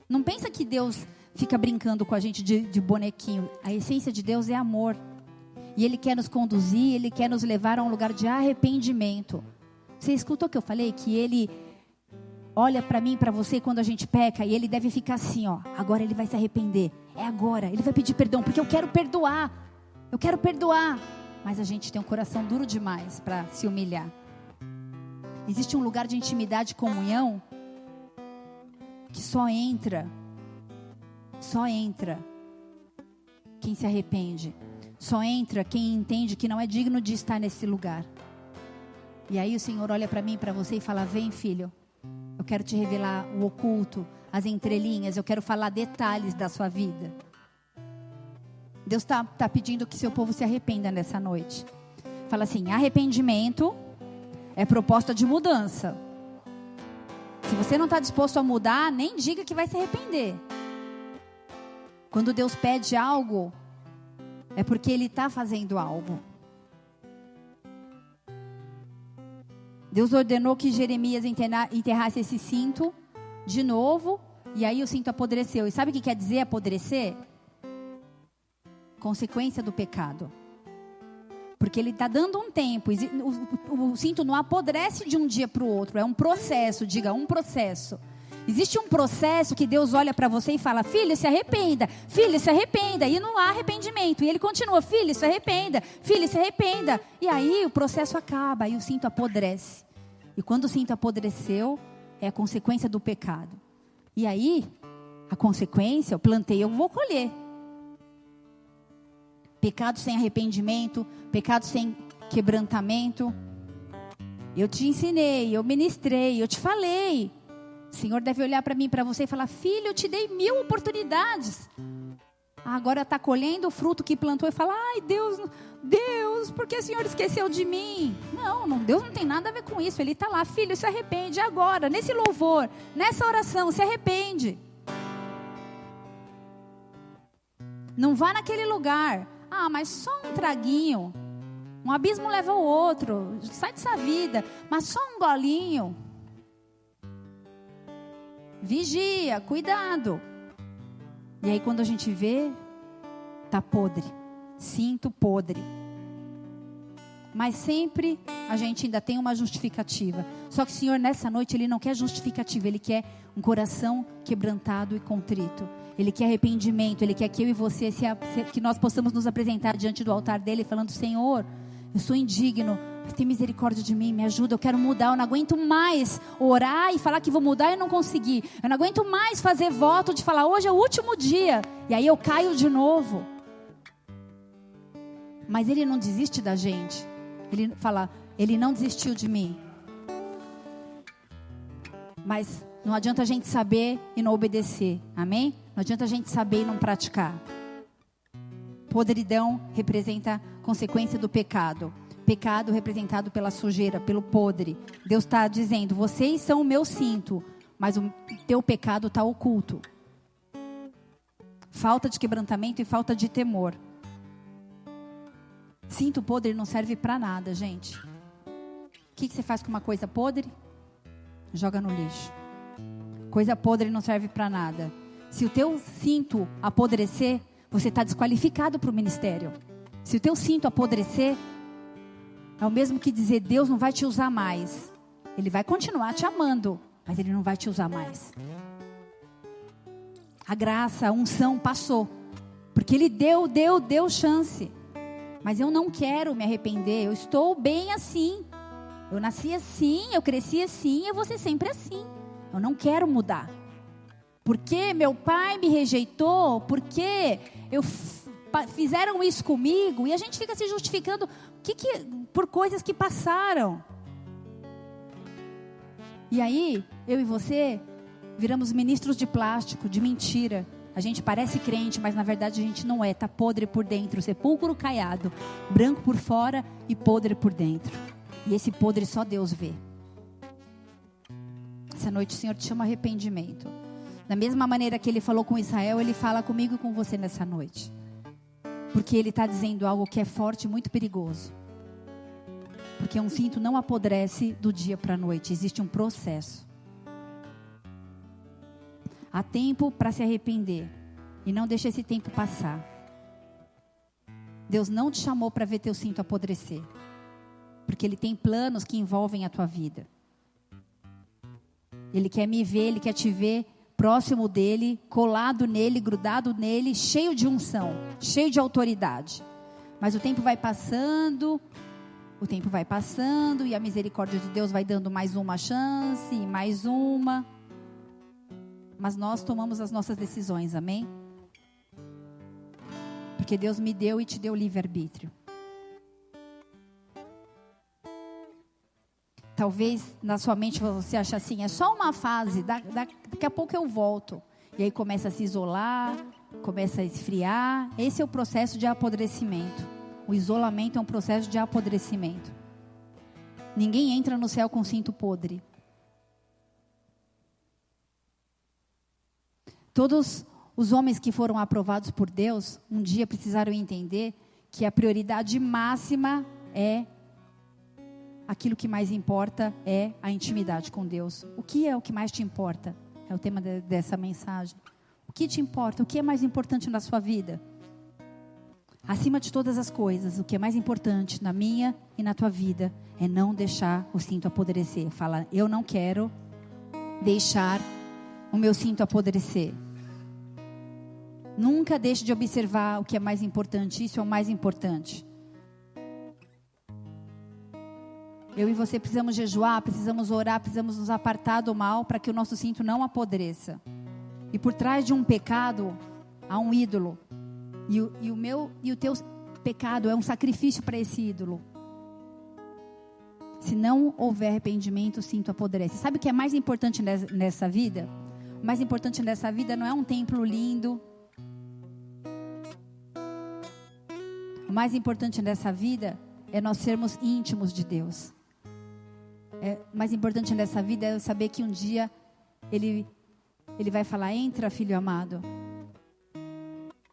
Não pensa que Deus fica brincando com a gente de bonequinho. A essência de Deus é amor. E Ele quer nos conduzir, Ele quer nos levar a um lugar de arrependimento. Você escutou o que eu falei? Que Ele olha para mim, para você, quando a gente peca, e ele deve ficar assim, ó, agora ele vai se arrepender, é agora, ele vai pedir perdão, porque eu quero perdoar, mas a gente tem um coração duro demais para se humilhar. Existe um lugar de intimidade e comunhão que só entra quem se arrepende, só entra quem entende que não é digno de estar nesse lugar. E aí o Senhor olha para mim e para você e fala: vem, filho, eu quero te revelar o oculto, as entrelinhas, eu quero falar detalhes da sua vida. Deus está pedindo que seu povo se arrependa nessa noite. Fala assim: arrependimento é proposta de mudança. Se você não está disposto a mudar, nem diga que vai se arrepender. Quando Deus pede algo, é porque Ele está fazendo algo. Deus ordenou que Jeremias enterrasse esse cinto de novo, e aí o cinto apodreceu. E sabe o que quer dizer apodrecer? Consequência do pecado. Porque Ele está dando um tempo. O cinto não apodrece de um dia para o outro. É um processo, diga, um processo. Existe um processo que Deus olha para você e fala: filho, se arrependa, filho, se arrependa. E não há arrependimento. E Ele continua: filho, se arrependa, filho, se arrependa. E aí o processo acaba, e o cinto apodrece. E quando o cinto apodreceu, é a consequência do pecado. E aí, a consequência, eu plantei, eu vou colher. Pecado sem arrependimento, pecado sem quebrantamento. Eu te ensinei, eu ministrei, eu te falei. O Senhor deve olhar para mim e para você e falar: filho, eu te dei 1000 oportunidades. Agora está colhendo o fruto que plantou e fala: ai, Deus, por que o Senhor esqueceu de mim? Não, Deus não tem nada a ver com isso. Ele está lá: filho, se arrepende agora, nesse louvor, nessa oração, se arrepende. Não vá naquele lugar. Ah, mas só um traguinho. Um abismo leva ao outro. Sai dessa vida. Mas só um golinho. Vigia, cuidado. E aí quando a gente vê, tá podre. Cinto podre. Mas sempre a gente ainda tem uma justificativa. Só que o Senhor nessa noite, Ele não quer justificativa. Ele quer um coração quebrantado e contrito. Ele quer arrependimento. Ele quer que eu e você, que nós possamos nos apresentar diante do altar dEle, falando: Senhor, eu sou indigno, mas tem misericórdia de mim, me ajuda, eu quero mudar. Eu não aguento mais orar e falar que vou mudar e não conseguir. Eu não aguento mais fazer voto de falar: hoje é o último dia, e aí eu caio de novo. Mas Ele não desiste da gente. Ele fala: Ele não desistiu de mim. Mas não adianta a gente saber e não obedecer, amém? Não adianta a gente saber e não praticar. Podridão representa consequência do pecado. Pecado representado pela sujeira, pelo podre. Deus está dizendo: vocês são o meu cinto, mas o teu pecado está oculto. Falta de quebrantamento e falta de temor. Cinto podre não serve para nada, gente. O que você faz com uma coisa podre? Joga no lixo. Coisa podre não serve para nada. Se o teu cinto apodrecer, você está desqualificado para o ministério. Se o teu cinto apodrecer, é o mesmo que dizer: Deus não vai te usar mais. Ele vai continuar te amando, mas Ele não vai te usar mais. A graça, a unção passou, porque Ele deu chance. Mas eu não quero me arrepender. Eu estou bem assim. Eu nasci assim, eu cresci assim, eu vou ser sempre assim. Eu não quero mudar. Porque meu pai me rejeitou, porque fizeram isso comigo, e a gente fica se justificando por coisas que passaram. E aí, eu e você viramos ministros de plástico, de mentira. A gente parece crente, mas na verdade a gente não é. Está podre por dentro, sepulcro caiado, branco por fora e podre por dentro. E esse podre só Deus vê. Essa noite o Senhor te chama arrependimento. Da mesma maneira que Ele falou com Israel, Ele fala comigo e com você nessa noite. Porque Ele está dizendo algo que é forte e muito perigoso. Porque um cinto não apodrece do dia para a noite. Existe um processo. Há tempo para se arrepender. E não deixe esse tempo passar. Deus não te chamou para ver teu cinto apodrecer. Porque Ele tem planos que envolvem a tua vida. Ele quer me ver, Ele quer te ver próximo dEle, colado nele, grudado nele, cheio de unção, cheio de autoridade. Mas o tempo vai passando e a misericórdia de Deus vai dando mais uma chance e mais uma. Mas nós tomamos as nossas decisões, amém? Porque Deus me deu e te deu livre-arbítrio. Talvez na sua mente você ache assim, é só uma fase, daqui a pouco eu volto. E aí começa a se isolar, começa a esfriar. Esse é o processo de apodrecimento. O isolamento é um processo de apodrecimento. Ninguém entra no céu com cinto podre. Todos os homens que foram aprovados por Deus, um dia precisaram entender que a prioridade máxima é aquilo que mais importa é a intimidade com Deus. O que é o que mais te importa? É o tema dessa mensagem. O que te importa? O que é mais importante na sua vida? Acima de todas as coisas, o que é mais importante na minha e na tua vida é não deixar o cinto apodrecer. Fala, eu não quero deixar o meu cinto apodrecer. Nunca deixe de observar o que é mais importante. Isso é o mais importante. Eu e você precisamos jejuar, precisamos orar, precisamos nos apartar do mal para que o nosso cinto não apodreça. E por trás de um pecado há um ídolo. E o meu e o teu pecado é um sacrifício para esse ídolo. Se não houver arrependimento, o cinto apodrece. Sabe o que é mais importante nessa vida? O mais importante nessa vida não é um templo lindo. O mais importante nessa vida é nós sermos íntimos de Deus. O mais importante nessa vida é eu saber que um dia Ele vai falar, entra, filho amado.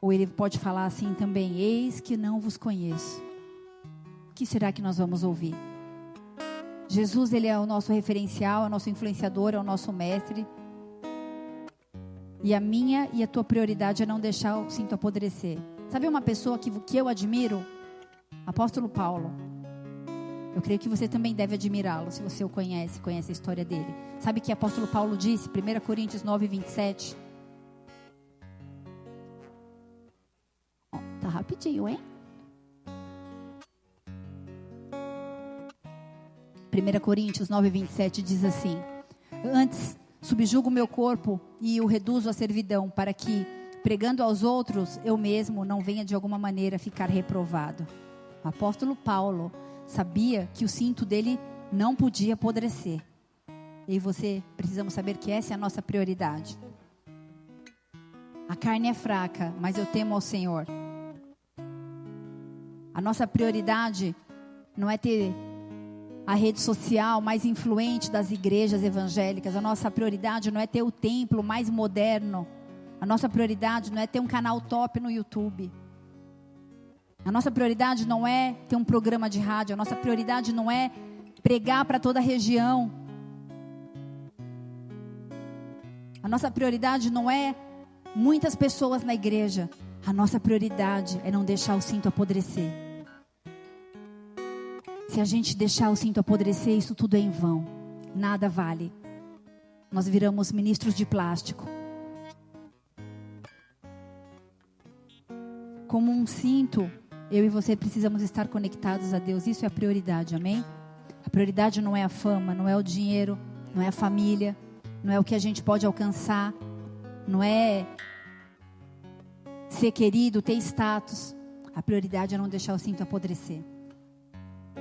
Ou Ele pode falar assim também, eis que não vos conheço. O que será que nós vamos ouvir? Jesus, Ele é o nosso referencial, é o nosso influenciador, é o nosso mestre. E a minha e a tua prioridade é não deixar o cinto apodrecer. Sabe uma pessoa que eu admiro? Apóstolo Paulo. Eu creio que você também deve admirá-lo, se você o conhece a história dele. Sabe o que o apóstolo Paulo disse? 1 Coríntios 9, 27. Tá rapidinho, hein? 1 Coríntios 9, 27 diz assim: antes subjugo o meu corpo e o reduzo à servidão, para que, pregando aos outros, eu mesmo não venha de alguma maneira ficar reprovado. O apóstolo Paulo sabia que o cinto dele não podia apodrecer. Eu e você precisamos saber que essa é a nossa prioridade. A carne é fraca, mas eu temo ao Senhor. A nossa prioridade não é ter a rede social mais influente das igrejas evangélicas. A nossa prioridade não é ter o templo mais moderno. A nossa prioridade não é ter um canal top no YouTube. A nossa prioridade não é ter um programa de rádio. A nossa prioridade não é pregar para toda a região. A nossa prioridade não é muitas pessoas na igreja. A nossa prioridade é não deixar o cinto apodrecer. Se a gente deixar o cinto apodrecer, isso tudo é em vão. Nada vale. Nós viramos ministros de plástico. Como um cinto, eu e você precisamos estar conectados a Deus. Isso é a prioridade, amém? A prioridade não é a fama, não é o dinheiro, não é a família, não é o que a gente pode alcançar, não é ser querido, ter status. A prioridade é não deixar o cinto apodrecer.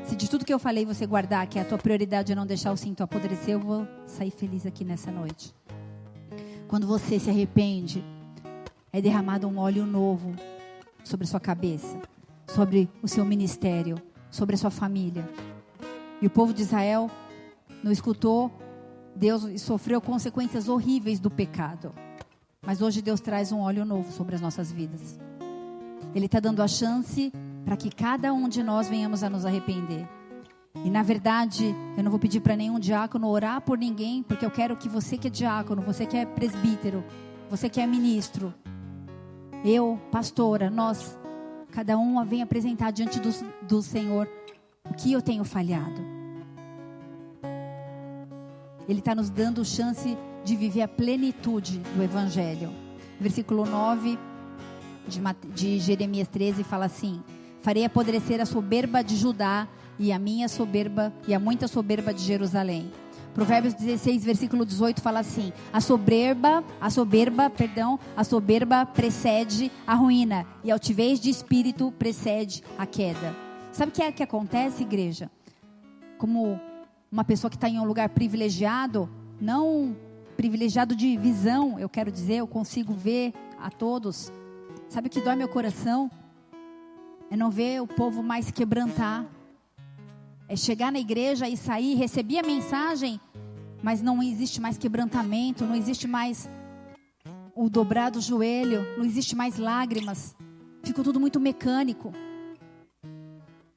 Se de tudo que eu falei você guardar, que a tua prioridade é não deixar o cinto apodrecer, eu vou sair feliz aqui nessa noite. Quando você se arrepende, é derramado um óleo novo sobre sua cabeça, sobre o seu ministério, sobre a sua família. E o povo de Israel não escutou Deus e sofreu consequências horríveis do pecado. Mas hoje Deus traz um óleo novo sobre as nossas vidas. Ele está dando a chance para que cada um de nós venhamos a nos arrepender. E na verdade, eu não vou pedir para nenhum diácono orar por ninguém, porque eu quero que você que é diácono, você que é presbítero, você que é ministro, eu, pastora, nós, cada um vem apresentar diante do Senhor o que eu tenho falhado. Ele está nos dando chance de viver a plenitude do Evangelho. Versículo 9 de Jeremias 13 fala assim: farei apodrecer a soberba de Judá e a muita soberba de Jerusalém. Provérbios 16, versículo 18 fala assim: a soberba precede a ruína, e a altivez de espírito precede a queda. Sabe o que é que acontece, igreja? Como uma pessoa que está em um lugar privilegiado, não privilegiado de visão, eu quero dizer, eu consigo ver a todos. Sabe o que dói meu coração? É não ver o povo mais quebrantar. É chegar na igreja e sair, receber a mensagem, mas não existe mais quebrantamento, não existe mais o dobrar do joelho, não existe mais lágrimas. Ficou tudo muito mecânico.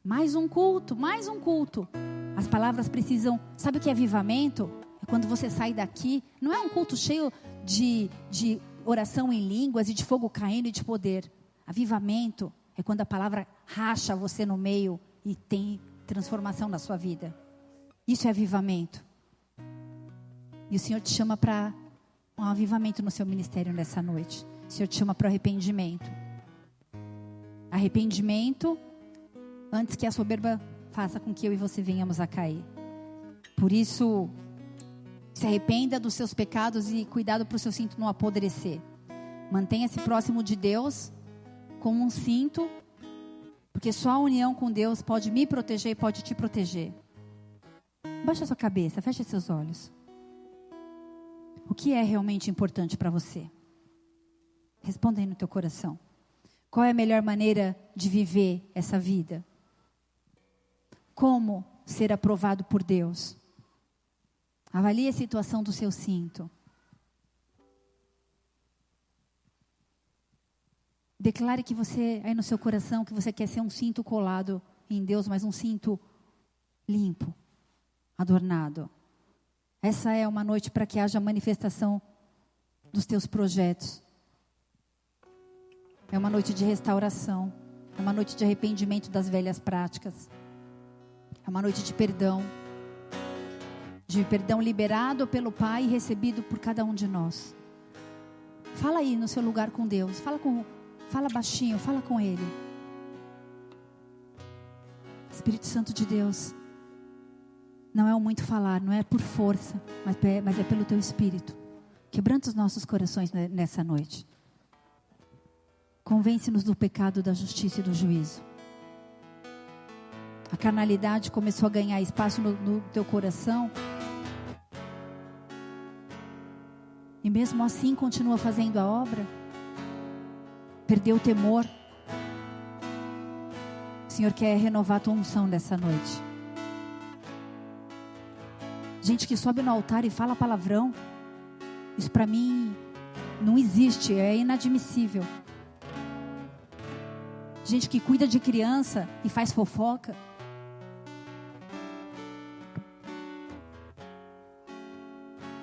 Mais um culto. As palavras precisam... Sabe o que é avivamento? É quando você sai daqui, não é um culto cheio de oração em línguas e de fogo caindo e de poder. Avivamento é quando a palavra racha você no meio e tem transformação na sua vida. Isso é avivamento. E o Senhor te chama para um avivamento no seu ministério nessa noite. O Senhor te chama para o arrependimento. Arrependimento antes que a soberba faça com que eu e você venhamos a cair. Por isso, se arrependa dos seus pecados e cuidado para o seu cinto não apodrecer. Mantenha-se próximo de Deus como um cinto, porque só a união com Deus pode me proteger e pode te proteger. Baixa sua cabeça, feche seus olhos. O que é realmente importante para você? Responda aí no teu coração. Qual é a melhor maneira de viver essa vida? Como ser aprovado por Deus? Avalie a situação do seu cinto. Declare que você, aí no seu coração, que você quer ser um cinto colado em Deus, mas um cinto limpo, adornado. Essa é uma noite para que haja manifestação dos teus projetos. É uma noite de restauração. É uma noite de arrependimento das velhas práticas. É uma noite de perdão. De perdão liberado pelo Pai e recebido por cada um de nós. Fala aí no seu lugar com Deus. Fala baixinho, fala com Ele. Espírito Santo de Deus, não é o muito falar, não é por força, mas é pelo Teu Espírito. Quebranta os nossos corações nessa noite. Convence-nos do pecado, da justiça e do juízo. A carnalidade começou a ganhar espaço no teu coração. E mesmo assim continua fazendo a obra. Perdeu o temor. O Senhor quer renovar a tua unção nessa noite. Gente que sobe no altar e fala palavrão. Isso para mim não existe, é inadmissível. Gente que cuida de criança e faz fofoca.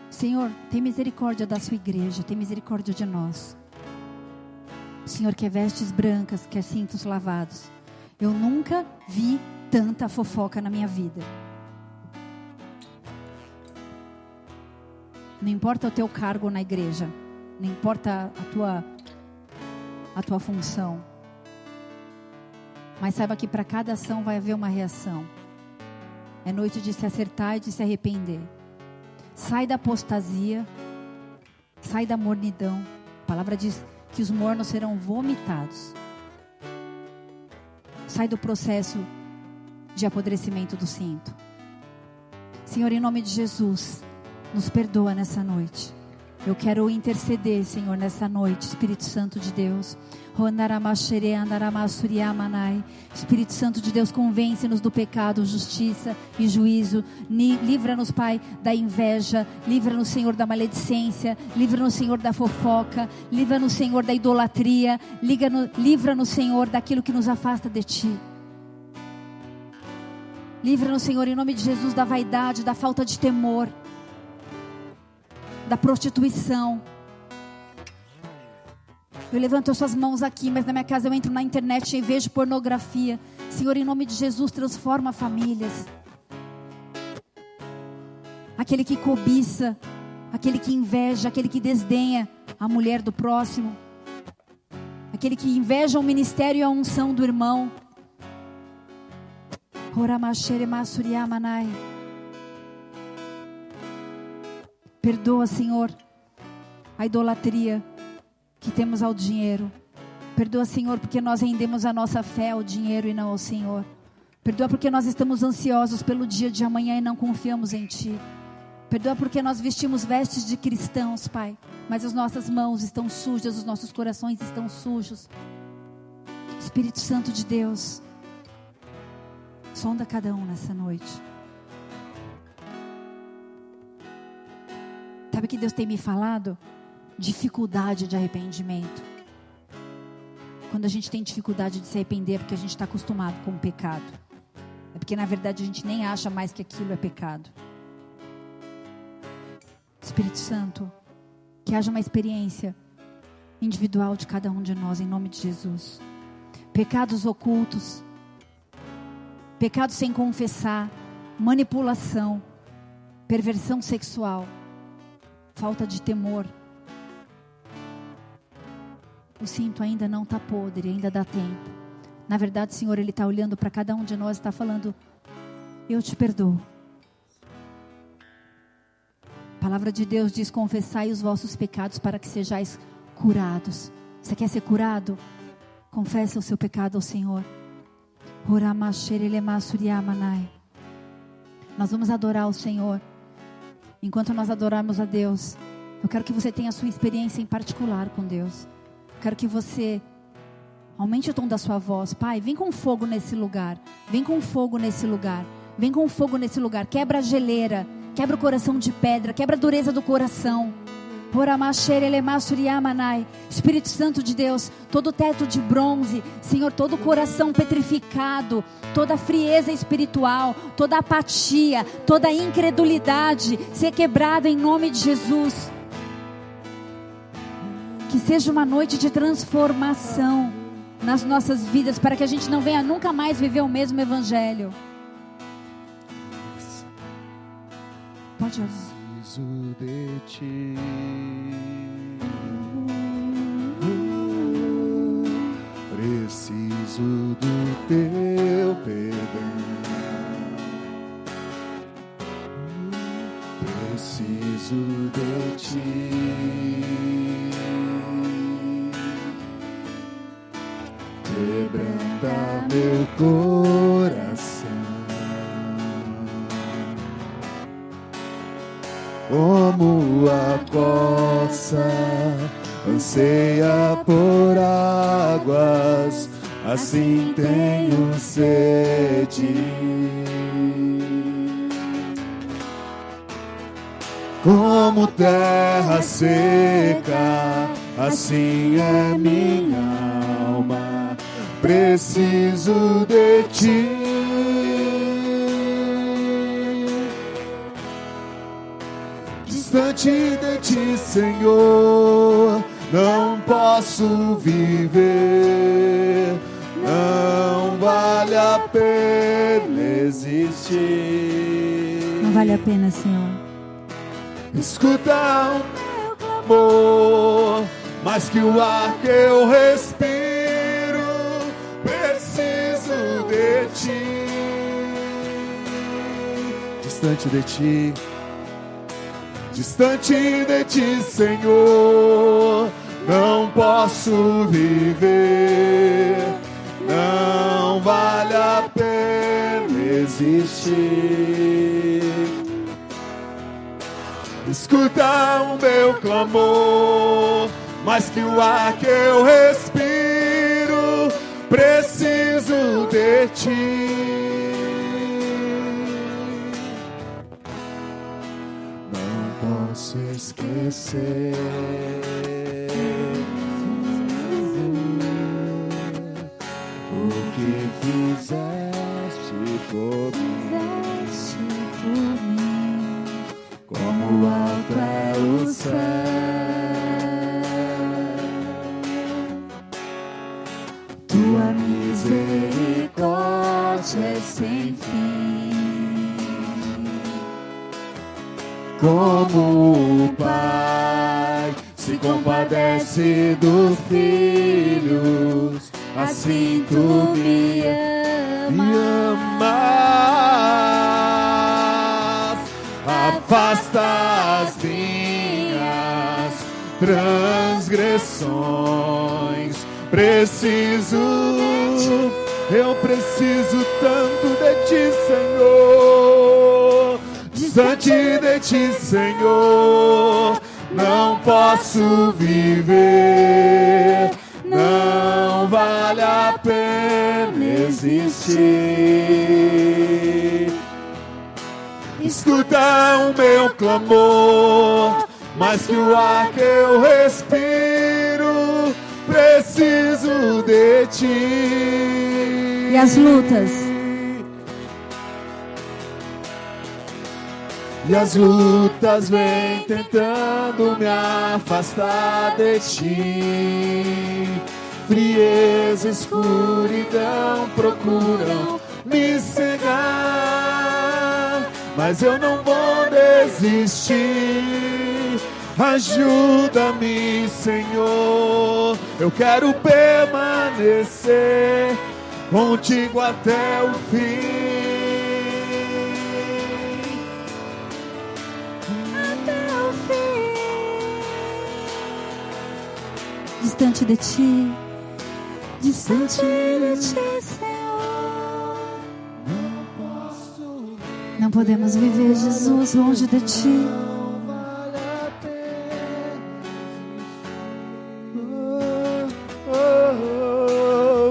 Senhor, tem misericórdia da sua igreja, tem misericórdia de nós. O Senhor quer vestes brancas, quer cintos lavados. Eu nunca vi tanta fofoca na minha vida. Não importa o teu cargo na igreja, não importa a tua função. Mas saiba que para cada ação vai haver uma reação. É noite de se acertar e de se arrepender. Sai da apostasia, sai da mornidão. A palavra diz que os mornos serão vomitados. Sai do processo de apodrecimento do cinto. Senhor, em nome de Jesus, nos perdoa nessa noite. Eu quero interceder, Senhor, nessa noite, Espírito Santo de Deus. Espírito Santo de Deus, convence-nos do pecado, justiça e juízo. Livra-nos, Pai, da inveja. Livra-nos, Senhor, da maledicência. Livra-nos, Senhor, da fofoca. Livra-nos, Senhor, da idolatria. Livra-nos, Senhor, daquilo que nos afasta de Ti. Livra-nos, Senhor, em nome de Jesus, da vaidade, da falta de temor, da prostituição. Eu levanto as suas mãos aqui, mas na minha casa eu entro na internet e vejo pornografia. Senhor, em nome de Jesus, transforma famílias. aquele que cobiça, aquele que inveja, aquele que desdenha a mulher do próximo, aquele que inveja o ministério e a unção do irmão. Perdoa, Senhor, a idolatria que temos ao dinheiro. Perdoa, Senhor, porque nós rendemos a nossa fé ao dinheiro e não ao Senhor. Perdoa porque nós estamos ansiosos pelo dia de amanhã e não confiamos em Ti. Perdoa porque nós vestimos vestes de cristãos, Pai, mas as nossas mãos estão sujas, os nossos corações estão sujos. Espírito Santo de Deus, sonda cada um nessa noite. Sabe o que Deus tem me falado? Dificuldade de arrependimento. Quando a gente tem dificuldade de se arrepender, é porque a gente está acostumado com o pecado. É porque na verdade a gente nem acha mais que aquilo é pecado. Espírito Santo, que haja uma experiência individual de cada um de nós, em nome de Jesus. Pecados ocultos, pecados sem confessar, manipulação, perversão sexual, falta de temor. O cinto ainda não está podre, ainda dá tempo. Na verdade, Senhor, Ele está olhando para cada um de nós e está falando: eu te perdoo. A palavra de Deus diz: confessai os vossos pecados para que sejais curados. Você quer ser curado? Confessa o seu pecado ao Senhor. Nós vamos adorar o Senhor. Enquanto nós adorarmos a Deus, eu quero que você tenha a sua experiência em particular com Deus. Eu quero que você aumente o tom da sua voz. Pai, vem com fogo nesse lugar. Vem com fogo nesse lugar. Vem com fogo nesse lugar. Quebra a geleira. Quebra o coração de pedra. Quebra a dureza do coração. Espírito Santo de Deus, todo teto de bronze, Senhor, todo coração petrificado, toda frieza espiritual, toda apatia, toda incredulidade, ser quebrado em nome de Jesus. Que seja uma noite de transformação nas nossas vidas, para que a gente não venha nunca mais viver o mesmo evangelho. Pode orar. Preciso de Ti, preciso do Teu perdão, preciso de Ti, quebranta meu coração. Como a coça anseia por águas, assim tenho sede. Como terra seca, assim é minha alma, preciso de Ti. Distante de Ti, Senhor, não posso viver. Não vale a pena existir. Não vale a pena, Senhor. Escuta o meu clamor, mais que o ar que eu respiro, preciso de Ti. Distante de Ti, distante de Ti, Senhor, não posso viver. Não vale a pena existir. Escuta o meu clamor, mais que o ar que eu respiro, preciso de Ti. Posso esquecer o que fizeste por mim, como alto é o céu, Tua misericórdia é sem fim. como o Pai se compadece dos filhos, assim tu me amas. Afasta as minhas transgressões. Eu preciso tanto de ti, Senhor. Distante de ti, Senhor, não posso viver. Não vale a pena existir. Escuta o meu clamor, mais que o ar que eu respiro, preciso de ti. E as lutas? E as lutas vêm tentando me afastar de ti. Frieza e escuridão procuram me cegar, mas eu não vou desistir. Ajuda-me, Senhor, eu quero permanecer contigo até o fim. Distante de ti, distante de ti, Senhor. Não podemos viver, Jesus, longe de ti.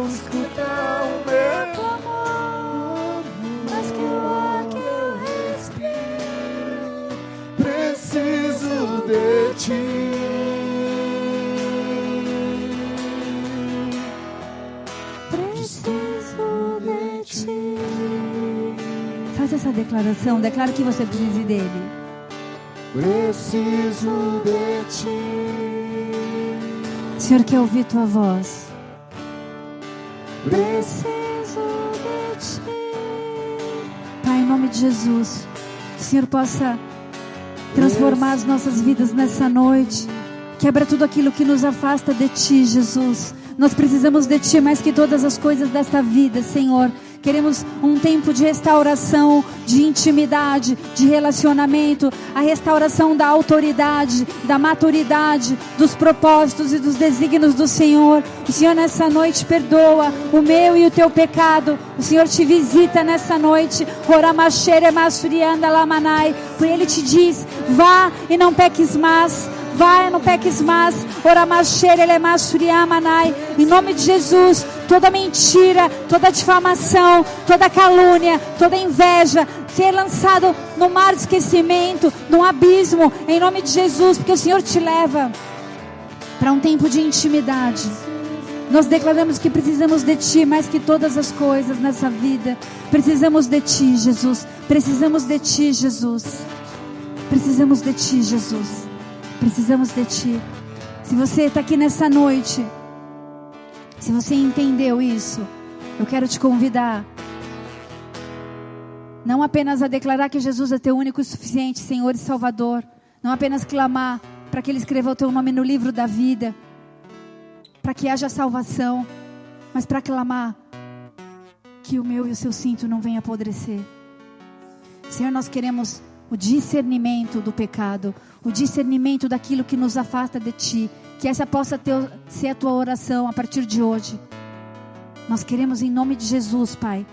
Escuta o meu clamor, Mas que o ar que eu respiro, preciso de ti. Faz essa declaração, declara que você precisa dele. Preciso de ti. O Senhor quer ouvir tua voz. Preciso de ti. Pai, em nome de Jesus, que o Senhor possa transformar as nossas vidas nessa noite. Quebra tudo aquilo que nos afasta de ti, Jesus. Nós precisamos de ti mais que todas as coisas desta vida, Senhor. Queremos um tempo de restauração, de intimidade, de relacionamento, a restauração da autoridade, da maturidade, dos propósitos e dos desígnios do Senhor. O Senhor nessa noite perdoa o meu e o teu pecado. O Senhor te visita nessa noite. Por Ele te diz: vá e não peques mais. Vai, não peques mais. Em nome de Jesus, toda mentira, toda difamação, toda calúnia, toda inveja, ser lançado no mar de esquecimento, num abismo, em nome de Jesus, porque o Senhor te leva para um tempo de intimidade. Nós declaramos que precisamos de ti mais que todas as coisas nessa vida. Precisamos de ti, Jesus. Precisamos de ti, Jesus. Precisamos de ti, Jesus. Precisamos de ti. Se você está aqui nessa noite, se você entendeu isso, eu quero te convidar não apenas a declarar que Jesus é teu único e suficiente Senhor e Salvador, não apenas clamar para que Ele escreva o teu nome no livro da vida, para que haja salvação, mas para clamar que o meu e o seu cinto não venha apodrecer. Senhor, nós queremos o discernimento do pecado, o discernimento daquilo que nos afasta de ti, que essa possa ser a tua oração a partir de hoje. Nós queremos em nome de Jesus, Pai,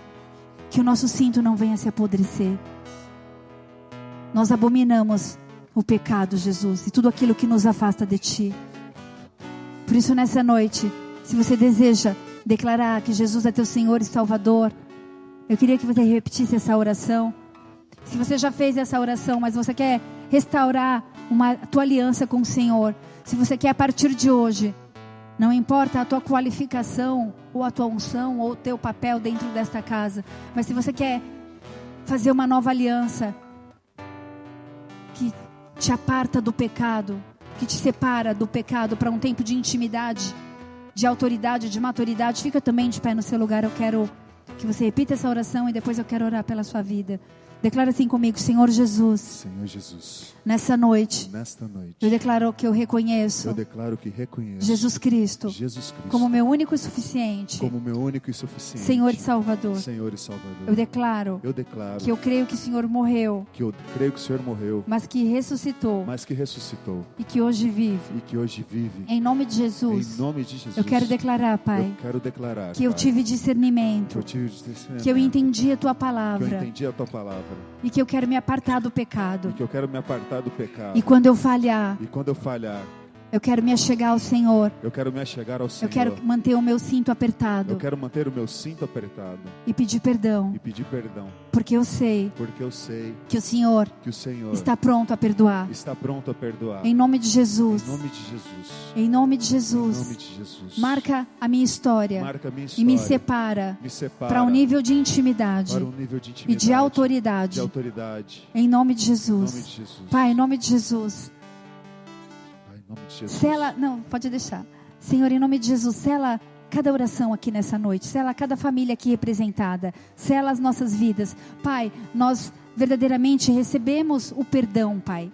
que o nosso cinto não venha se apodrecer. Nós abominamos o pecado, Jesus, e tudo aquilo que nos afasta de ti. Por isso nessa noite, se você deseja declarar que Jesus é teu Senhor e Salvador, eu queria que você repetisse essa oração. Se você já fez essa oração, mas você quer restaurar a tua aliança com o Senhor, se você quer a partir de hoje, não importa a tua qualificação, ou a tua unção, ou o teu papel dentro desta casa, mas se você quer fazer uma nova aliança, que te aparta do pecado, que te separa do pecado para um tempo de intimidade, de autoridade, de maturidade, fica também de pé no seu lugar. Eu quero que você repita essa oração e depois eu quero orar pela sua vida. Declara assim comigo: Senhor Jesus, Senhor Jesus, nessa noite, nesta noite, eu declaro que eu reconheço eu declaro que reconheço Jesus Cristo como meu único e suficiente, como meu único e suficiente Senhor e Salvador. Senhor e Salvador. Eu declaro que eu creio que o Senhor morreu, que eu creio que o Senhor morreu, mas que ressuscitou e que hoje vive. Em nome de Jesus. Em nome de Jesus. Eu quero declarar, Pai, que eu Pai, tive discernimento, que eu entendi a Tua palavra, e que eu quero me apartar do pecado. E quando eu falhar, eu quero me achegar ao Senhor. Eu quero manter o meu cinto apertado. E pedir perdão. Porque eu sei que o Senhor está pronto a perdoar. Em nome de Jesus. Em nome de Jesus. Marca a minha história. E me separa para um nível de intimidade e de autoridade. Em nome de Jesus. Pai, em nome de Jesus. Sela, não, pode deixar. Senhor, em nome de Jesus, sela cada oração aqui nessa noite, sela cada família aqui representada, sela as nossas vidas. Pai, nós verdadeiramente recebemos o perdão, Pai.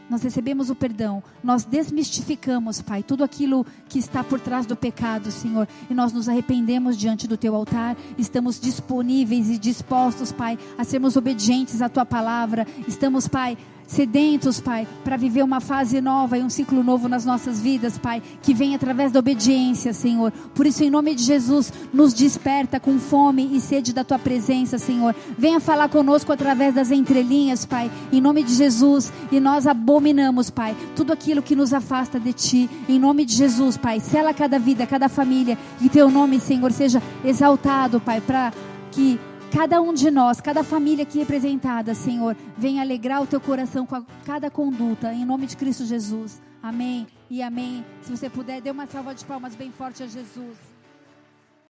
Nós recebemos o perdão, nós desmistificamos, Pai, tudo aquilo que está por trás do pecado, Senhor, e nós nos arrependemos diante do Teu altar, estamos disponíveis e dispostos, Pai, a sermos obedientes à Tua palavra, estamos, Pai, sedentos, Pai, para viver uma fase nova e um ciclo novo nas nossas vidas, Pai, que vem através da obediência, Senhor. Por isso, em nome de Jesus, nos desperta com fome e sede da Tua presença, Senhor. Venha falar conosco através das entrelinhas, Pai, em nome de Jesus. E nós abominamos, Pai, tudo aquilo que nos afasta de Ti, em nome de Jesus, Pai. Sela cada vida, cada família, que Teu nome, Senhor, seja exaltado, Pai, para que cada um de nós, cada família aqui representada, Senhor, venha alegrar o Teu coração com cada conduta, em nome de Cristo Jesus. Amém e amém. Se você puder, dê uma salva de palmas bem forte a Jesus.